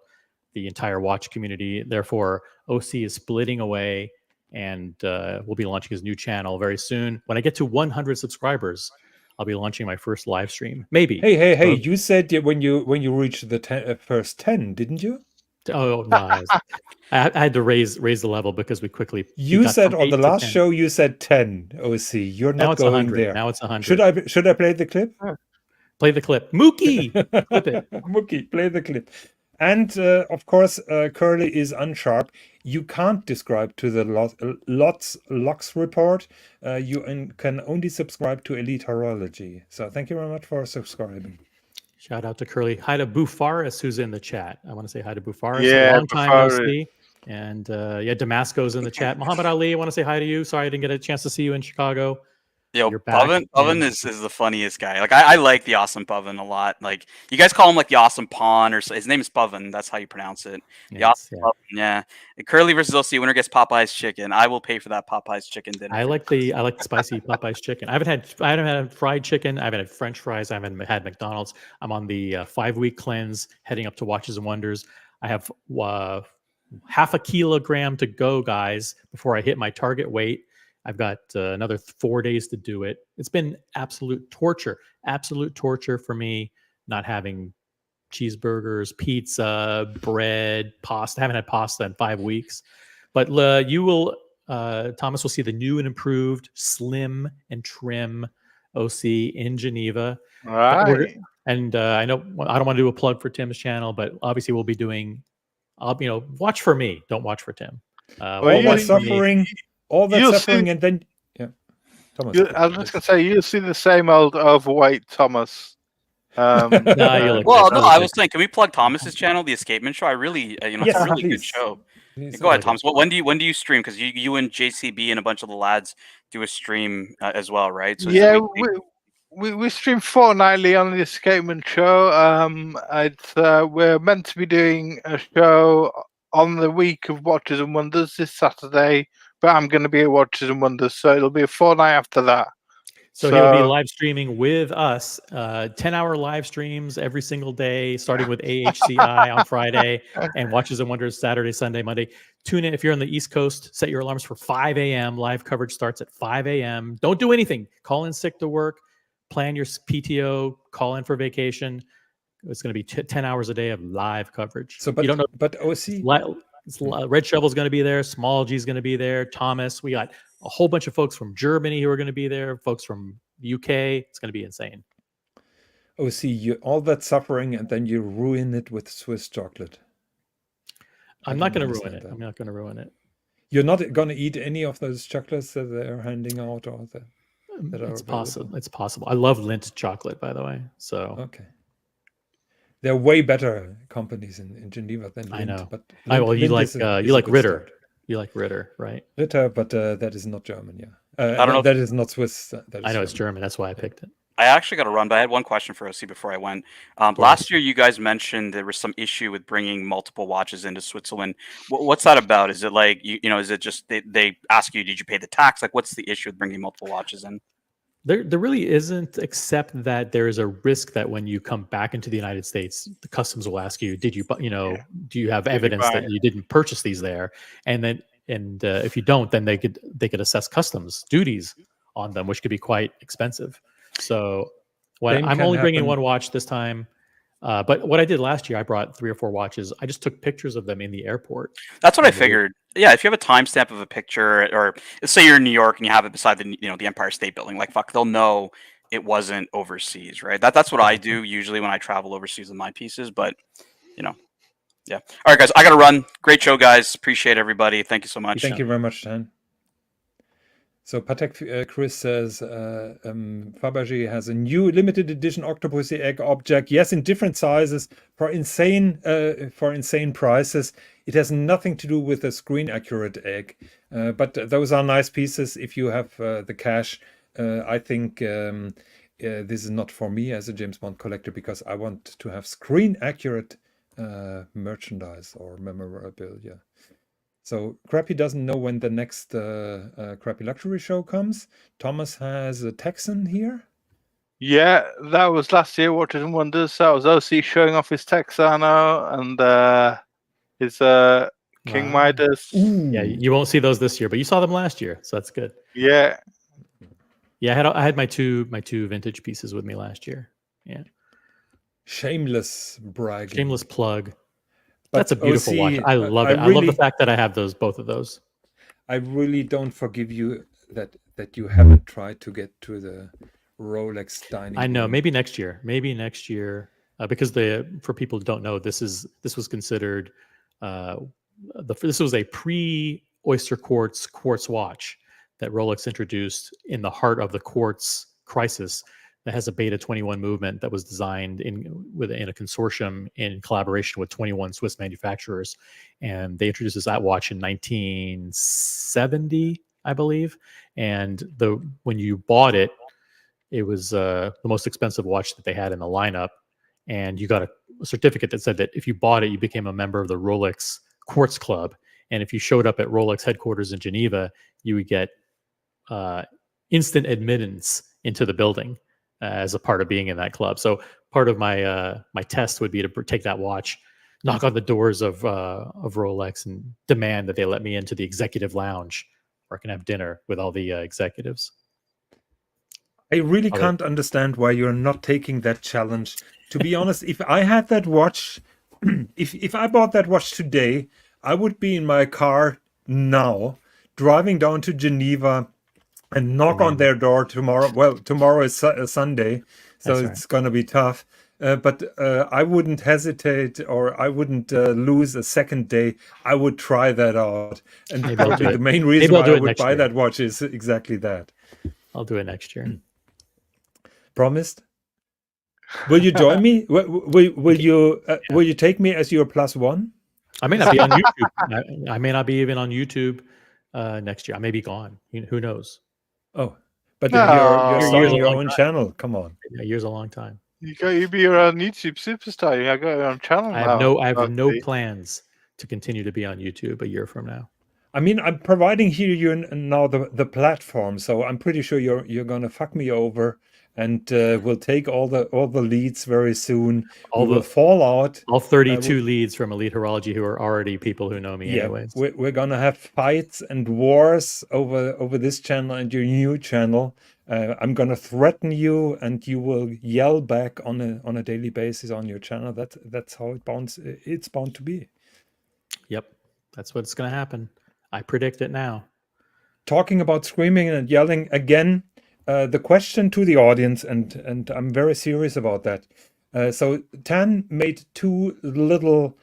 S1: the entire watch community. Therefore, OC is splitting away, and we'll be launching his new channel very soon. When I get to 100 subscribers, I'll be launching my first live stream. Maybe.
S2: Hey! You said when you reached the first 10, didn't you?
S1: Oh no! I had to raise the level because we quickly.
S2: You said on the last show you said 10. OC, you're not going there.
S1: Now it's 100.
S2: Should I play the clip?
S1: Play the clip, Mookie. Clip it,
S2: Mookie. Play the clip. And of course, Curly is unsharp. You can't describe to the Lux report. You can only subscribe to Elite Horology. So thank you very much for subscribing.
S1: Shout out to Curly. Hi to Bufaris, who's in the chat. I want to say hi to Bufaris.
S4: Yeah,
S1: long time no see. And Damasco's in the chat. Muhammad Ali, I want to say hi to you. Sorry I didn't get a chance to see you in Chicago.
S6: Yo, Pavan is the funniest guy. Like I like the awesome Pavan a lot. Like you guys call him like the awesome Pawn, or his name is Pavan. That's how you pronounce it. Pavan, yeah. Curly versus OC, winner gets Popeye's chicken. I will pay for that Popeye's chicken dinner.
S1: I like the spicy Popeye's chicken. I haven't had fried chicken. I haven't had French fries. I haven't had McDonald's. I'm on the 5-week cleanse, heading up to Watches and Wonders. I have half a kilogram to go, guys, before I hit my target weight. I've got another 4 days to do it. It's been absolute torture for me not having cheeseburgers, pizza, bread, pasta. I haven't had pasta in 5 weeks. But you will, Thomas will see the new and improved slim and trim OC in Geneva.
S4: All right.
S1: And I know I don't want to do a plug for Tim's channel, but obviously we'll be doing, watch for me. Don't watch for Tim.
S2: All that suffering, and then Thomas.
S4: I was just gonna say you'll see the same old overweight Thomas.
S6: I was saying, can we plug Thomas's channel, The Escapement Show? I really, it's a really good show. Go ahead, Thomas. When do you stream? Because you and JCB and a bunch of the lads do a stream as well, right? So
S4: yeah, we stream fortnightly on The Escapement Show. We're meant to be doing a show on the week of Watches and Wonders this Saturday, but I'm going to be at Watches and Wonders, so it'll be a fortnight after that.
S1: So he'll be live streaming with us, 10-hour live streams every single day, starting with AHCI on Friday and Watches and Wonders Saturday, Sunday, Monday. Tune in if you're on the East Coast. Set your alarms for 5 a.m. Live coverage starts at 5 a.m. Don't do anything. Call in sick to work. Plan your PTO. Call in for vacation. It's going to be 10 hours a day of live coverage.
S2: So, but
S1: you don't know.
S2: But OC,
S1: Red Shovel's going to be there. Small G's going to be there. Thomas. We got a whole bunch of folks from Germany who are going to be there. Folks from UK. It's going to be insane.
S2: OC, all that suffering, and then you ruin it with Swiss chocolate.
S1: I'm not going to ruin it. I'm not going to ruin it.
S2: You're not going to eat any of those chocolates that they're handing out, or that
S1: it's possible. It's possible. I love Lindt chocolate, by the way. So
S2: okay. There are way better companies in Geneva than Lindt.
S1: I know.
S2: But
S1: you like Ritter. You like Ritter, right?
S2: Ritter, but that is not German. Yeah,
S6: I don't know.
S2: That is not Swiss.
S1: I know it's German. That's why I picked it.
S6: I actually got to run, but I had one question for OC before I went. Last year, you guys mentioned there was some issue with bringing multiple watches into Switzerland. What's that about? Is it like is it just they ask you, did you pay the tax? Like, what's the issue with bringing multiple watches in?
S1: There really isn't, except that there is a risk that when you come back into the United States, the customs will ask you, did you, do you have evidence that you didn't purchase these there? And then, if you don't, then they could assess customs duties on them, which could be quite expensive. So I'm only bringing one watch this time. But what I did last year, I brought 3 or 4 watches. I just took pictures of them in the airport.
S6: That's what I figured. Yeah, if you have a timestamp of a picture, or let's say you're in New York and you have it beside the Empire State Building, like fuck, they'll know it wasn't overseas, right? That's what I do usually when I travel overseas with my pieces. But yeah. All right, guys, I gotta run. Great show, guys. Appreciate everybody. Thank you so much.
S2: Thank you very much, Dan. So Patek Chris says Fabergé has a new limited edition octopusy egg object. Yes, in different sizes for insane prices. It has nothing to do with a screen accurate egg, but those are nice pieces if you have the cash. I think this is not for me as a James Bond collector because I want to have screen accurate merchandise or memorabilia. So Crappy doesn't know when the next Crappy Luxury show comes. Thomas has a Texan here.
S4: Yeah, that was last year, Watches and Wonders. That was OC showing off his Texano and his King
S1: Wow.
S4: Midas.
S1: Yeah, you won't see those this year, but you saw them last year, so that's good.
S4: Yeah.
S1: Yeah, I had my two vintage pieces with me last year. Yeah.
S2: Shameless bragging.
S1: Shameless plug.
S2: But
S1: That's a beautiful watch.
S2: OC,
S1: I love it. I love the fact that I have both of those.
S2: I really don't forgive you that you haven't tried to get to the Rolex dining.
S1: I know.
S2: room.
S1: Maybe next year. Because for people who don't know, this was considered this was a pre-Oyster Quartz watch that Rolex introduced in the heart of the quartz crisis. That has a beta 21 movement that was designed in a consortium in collaboration with 21 Swiss manufacturers, and they introduced that watch in 1970, I believe. And when you bought it, it was the most expensive watch that they had in the lineup, and you got a certificate that said that if you bought it, you became a member of the Rolex Quartz Club, and if you showed up at Rolex headquarters in Geneva, you would get instant admittance into the building. As a part of being in that club. So part of my my test would be to take that watch, knock on the doors of Rolex and demand that they let me into the executive lounge where I can have dinner with all the executives.
S2: I really can't understand why you're not taking that challenge. To be honest, if I had that watch, if I bought that watch today, I would be in my car now, driving down to Geneva and knock on their door tomorrow. Well, tomorrow is Sunday, so it's going to be tough. But I wouldn't hesitate, or I wouldn't lose a second day. I would try that out. And probably the main reason why I would buy that watch is exactly that.
S1: I'll do it next year.
S2: Promised? Will you join me? Will you take me as your +1?
S1: I may not be on YouTube. I may not be even on YouTube next year. I may be gone. Who knows?
S2: Oh, but you're starting your own channel. Come on.
S1: Yeah, year's a long time.
S4: You be your own YouTube superstar. You got your own channel.
S1: I have no plans to continue to be on YouTube a year from now.
S2: I mean, I'm providing you now the platform, so I'm pretty sure you're gonna fuck me over, and we'll take all the leads very soon. We'll fall out.
S1: All 32 leads from Elite Horology who are already people who know me anyways.
S2: We're gonna have fights and wars over this channel and your new channel. I'm gonna threaten you, and you will yell back on a daily basis on your channel. That's how it's bound to be.
S1: Yep, that's what's gonna happen. I predict it now.
S2: Talking about screaming and yelling again. The question to the audience, and I'm very serious about that. So Tan made two little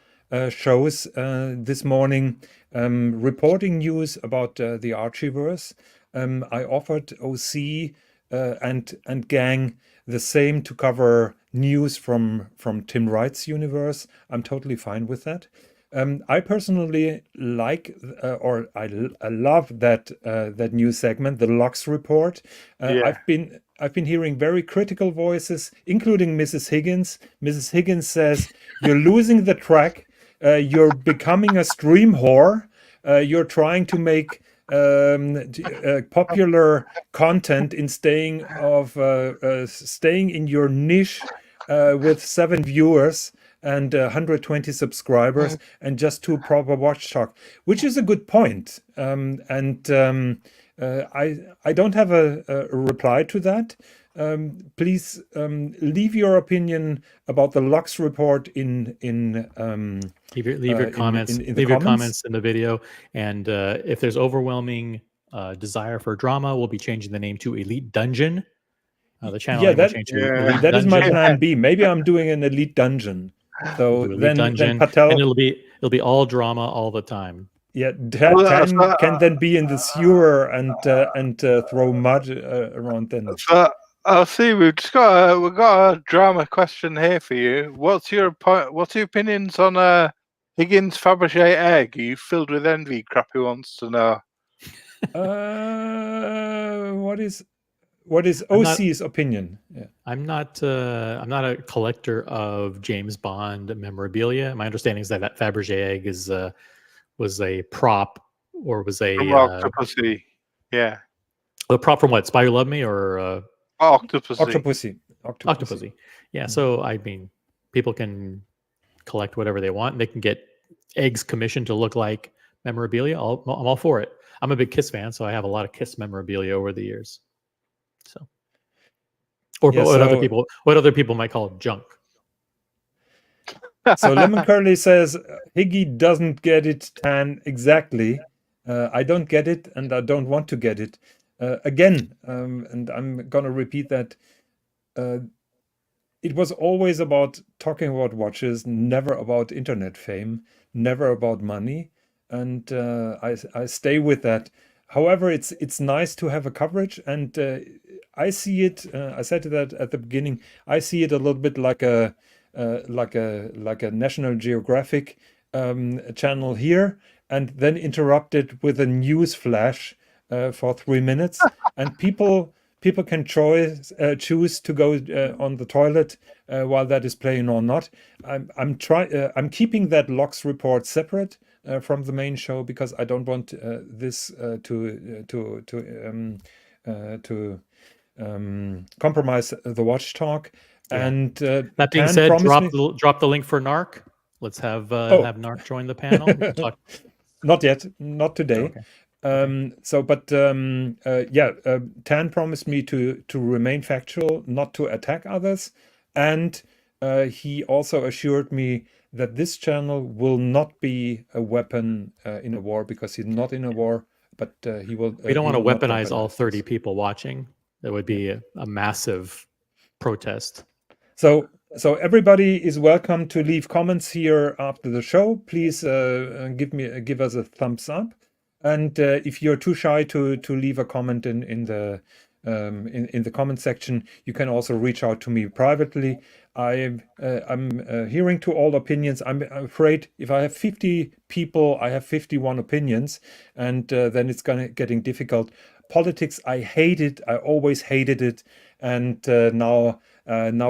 S2: shows this morning, reporting news about the Archieverse. I offered OC and gang the same to cover news from Tim Wright's universe. I'm totally fine with that. I personally like, or I love that new segment, the Lux Report. I've been hearing very critical voices, including Mrs. Higgins. Mrs. Higgins says, "You're losing the track. You're becoming a stream whore. You're trying to make popular content in staying in your niche with 7 viewers." And 120 subscribers and just 2 proper watch talk, which is a good point. I don't have a reply to that. Please leave your opinion about the Lux Report in
S1: leave your comments. Leave your comments in the video, and if there's overwhelming desire for drama, we'll be changing the name to Elite Dungeon. The channel
S2: Yeah,
S1: name will change to
S4: Yeah.
S1: Elite
S2: that is my
S1: Dungeon.
S2: plan B. Maybe I'm doing an elite dungeon. So
S1: Do Elite
S2: then
S1: Dungeon,
S2: Patel,
S1: and it'll be all drama all the time.
S2: yeah,
S4: Well, that's,
S2: Tan can then be in the sewer and throw mud around. Then
S4: So I'll see. We've got a drama question here for you. What's your opinions on Higgins Fabergé egg? Are you filled with envy? Crappy wants to know.
S2: what is
S1: I'm not-
S2: OC's opinion? Yeah.
S1: I'm not a collector of James Bond memorabilia. My understanding is that Fabergé egg was a prop, or was a
S4: From Octopussy. Yeah.
S1: a prop from what? Spy Who Loved Me, or
S4: Octopussy.
S1: Octopussy. Yeah. So I mean, people can collect whatever they want. They can get eggs commissioned to look like memorabilia. I'm all for it. I'm a big Kiss fan, so I have a lot of Kiss memorabilia over the years. So, or
S2: Yeah,
S1: what other people might call junk.
S2: So Lemon Curly says Higgy doesn't get it, Tan, exactly. I don't get it, and I don't want to get it. Again, and I'm gonna repeat that. It was always about talking about watches, never about internet fame, never about money, and I stay with that. However, it's nice to have a coverage, and I see it. I said that at the beginning. I see it a little bit like a National Geographic channel here, and then interrupted with a news flash for 3 minutes, and people can choose to go on the toilet while that is playing or not. I'm keeping that logs report separate from the main show, because I don't want this to compromise the watch talk.
S1: Yeah.
S2: And
S1: That being
S2: Tan
S1: said,
S2: promised me-
S1: drop the link for Narc. Let's have Narc join the panel. We'll talk.
S2: Not yet, not today.
S1: Okay.
S2: Tan promised me to remain factual, not to attack others, and he also assured me that this channel will not be a weapon in a war, because he's not in a war, but he will.
S1: We don't want to
S2: will not
S1: weaponize all
S2: weaponize
S1: 30
S2: this.
S1: people watching. That would be a massive protest.
S2: So everybody is welcome to leave comments here after the show. Please give us a thumbs up, and if you're too shy to leave a comment in the comment section, you can also reach out to me privately. I'm hearing to all opinions. I'm afraid if I have 50 people, I have 51 opinions, and then it's getting difficult. Politics, I hate it. I always hated it, and now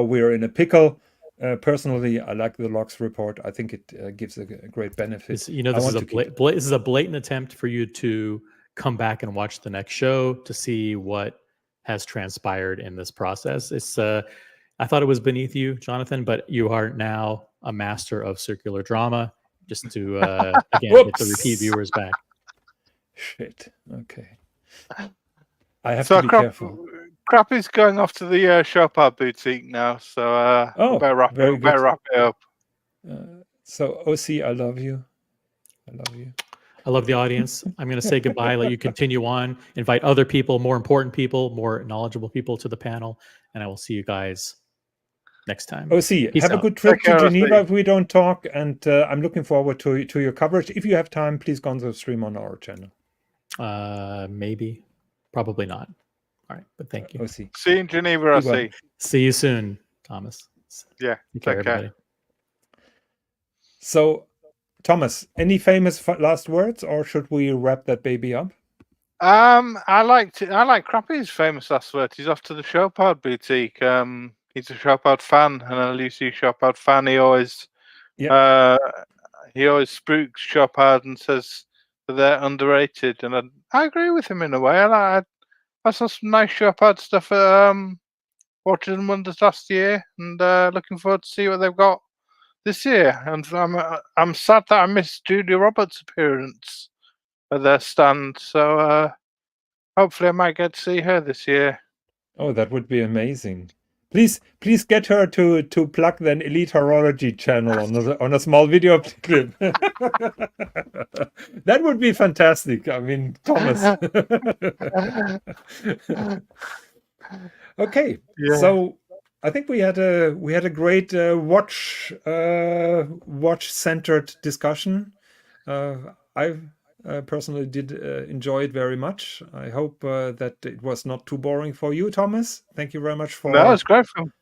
S2: we're in a pickle. Personally, I like the logs report. I think it gives a great benefit.
S1: This is a blatant attempt for you to come back and watch the next show to see what has transpired in this process. It's I thought it was beneath you, Jonathan, but you are now a master of circular drama. Just to again get the repeat viewers back.
S2: Shit. Okay. I have to be careful.
S4: Crappy's going off to the Chopard boutique now, so we better wrap it up.
S2: So OC, I love you. I love you.
S1: I love the audience. I'm going to say goodbye, let you continue on, invite other people, more important people, more knowledgeable people to the panel, and I will see you guys next time.
S2: OC,
S1: Peace
S2: have
S1: out.
S2: a good trip to Geneva if we don't talk, and I'm looking forward to your coverage. If you have time, please go on the stream on our channel.
S1: Maybe. Probably not. All right, but thank you.
S2: OC.
S4: See you in Geneva, I see.
S1: See you soon, Thomas.
S4: Yeah,
S1: take care, everybody.
S2: So, Thomas, any famous last words, or should we wrap that baby up?
S4: I like Crappy's famous last words. He's off to the Chopard boutique. He's a Chopard fan, and a Lucy Chopard fan. He always spooks Chopard and says that they're underrated, and I agree with him in a way. I saw some nice Chopard stuff at Watches and Wonders last year, and looking forward to see what they've got this year. And I'm sad that I missed Julia Roberts' appearance at their stand, so hopefully I might get to see her this year.
S2: Oh, that would be amazing. Please get her to plug the Elite Horology channel on a small video clip. That would be fantastic. I mean, Thomas. Okay,
S4: Yeah.
S2: so I think we had a great watch centered discussion. I personally did enjoy it very much. I hope that it was not too boring for you, Thomas. Thank you very much
S4: No, it's great fun.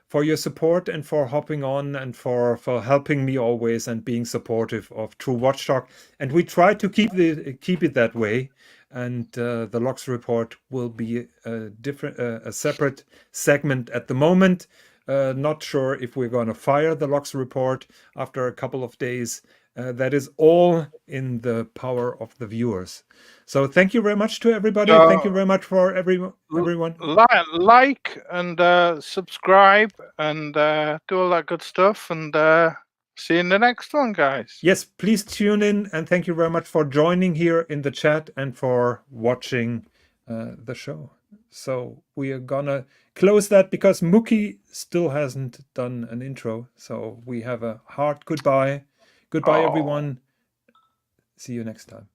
S2: for your support and for hopping on and for helping me always and being supportive of True Watch Talk. And we try to keep it that way. And the Logs Report will be a separate segment at the moment. Not sure if we're going to fire the Logs Report after a couple of days. That is all in the power of the viewers. So thank you very much to everybody. Thank you very much for everyone.
S4: Like and subscribe and do all that good stuff. And see you in the next one, guys.
S2: Yes, please tune in. And thank you very much for joining here in the chat and for watching the show. So we are going to close that because Mookie still hasn't done an intro. So we have a hard goodbye. Goodbye, everyone. See you next time.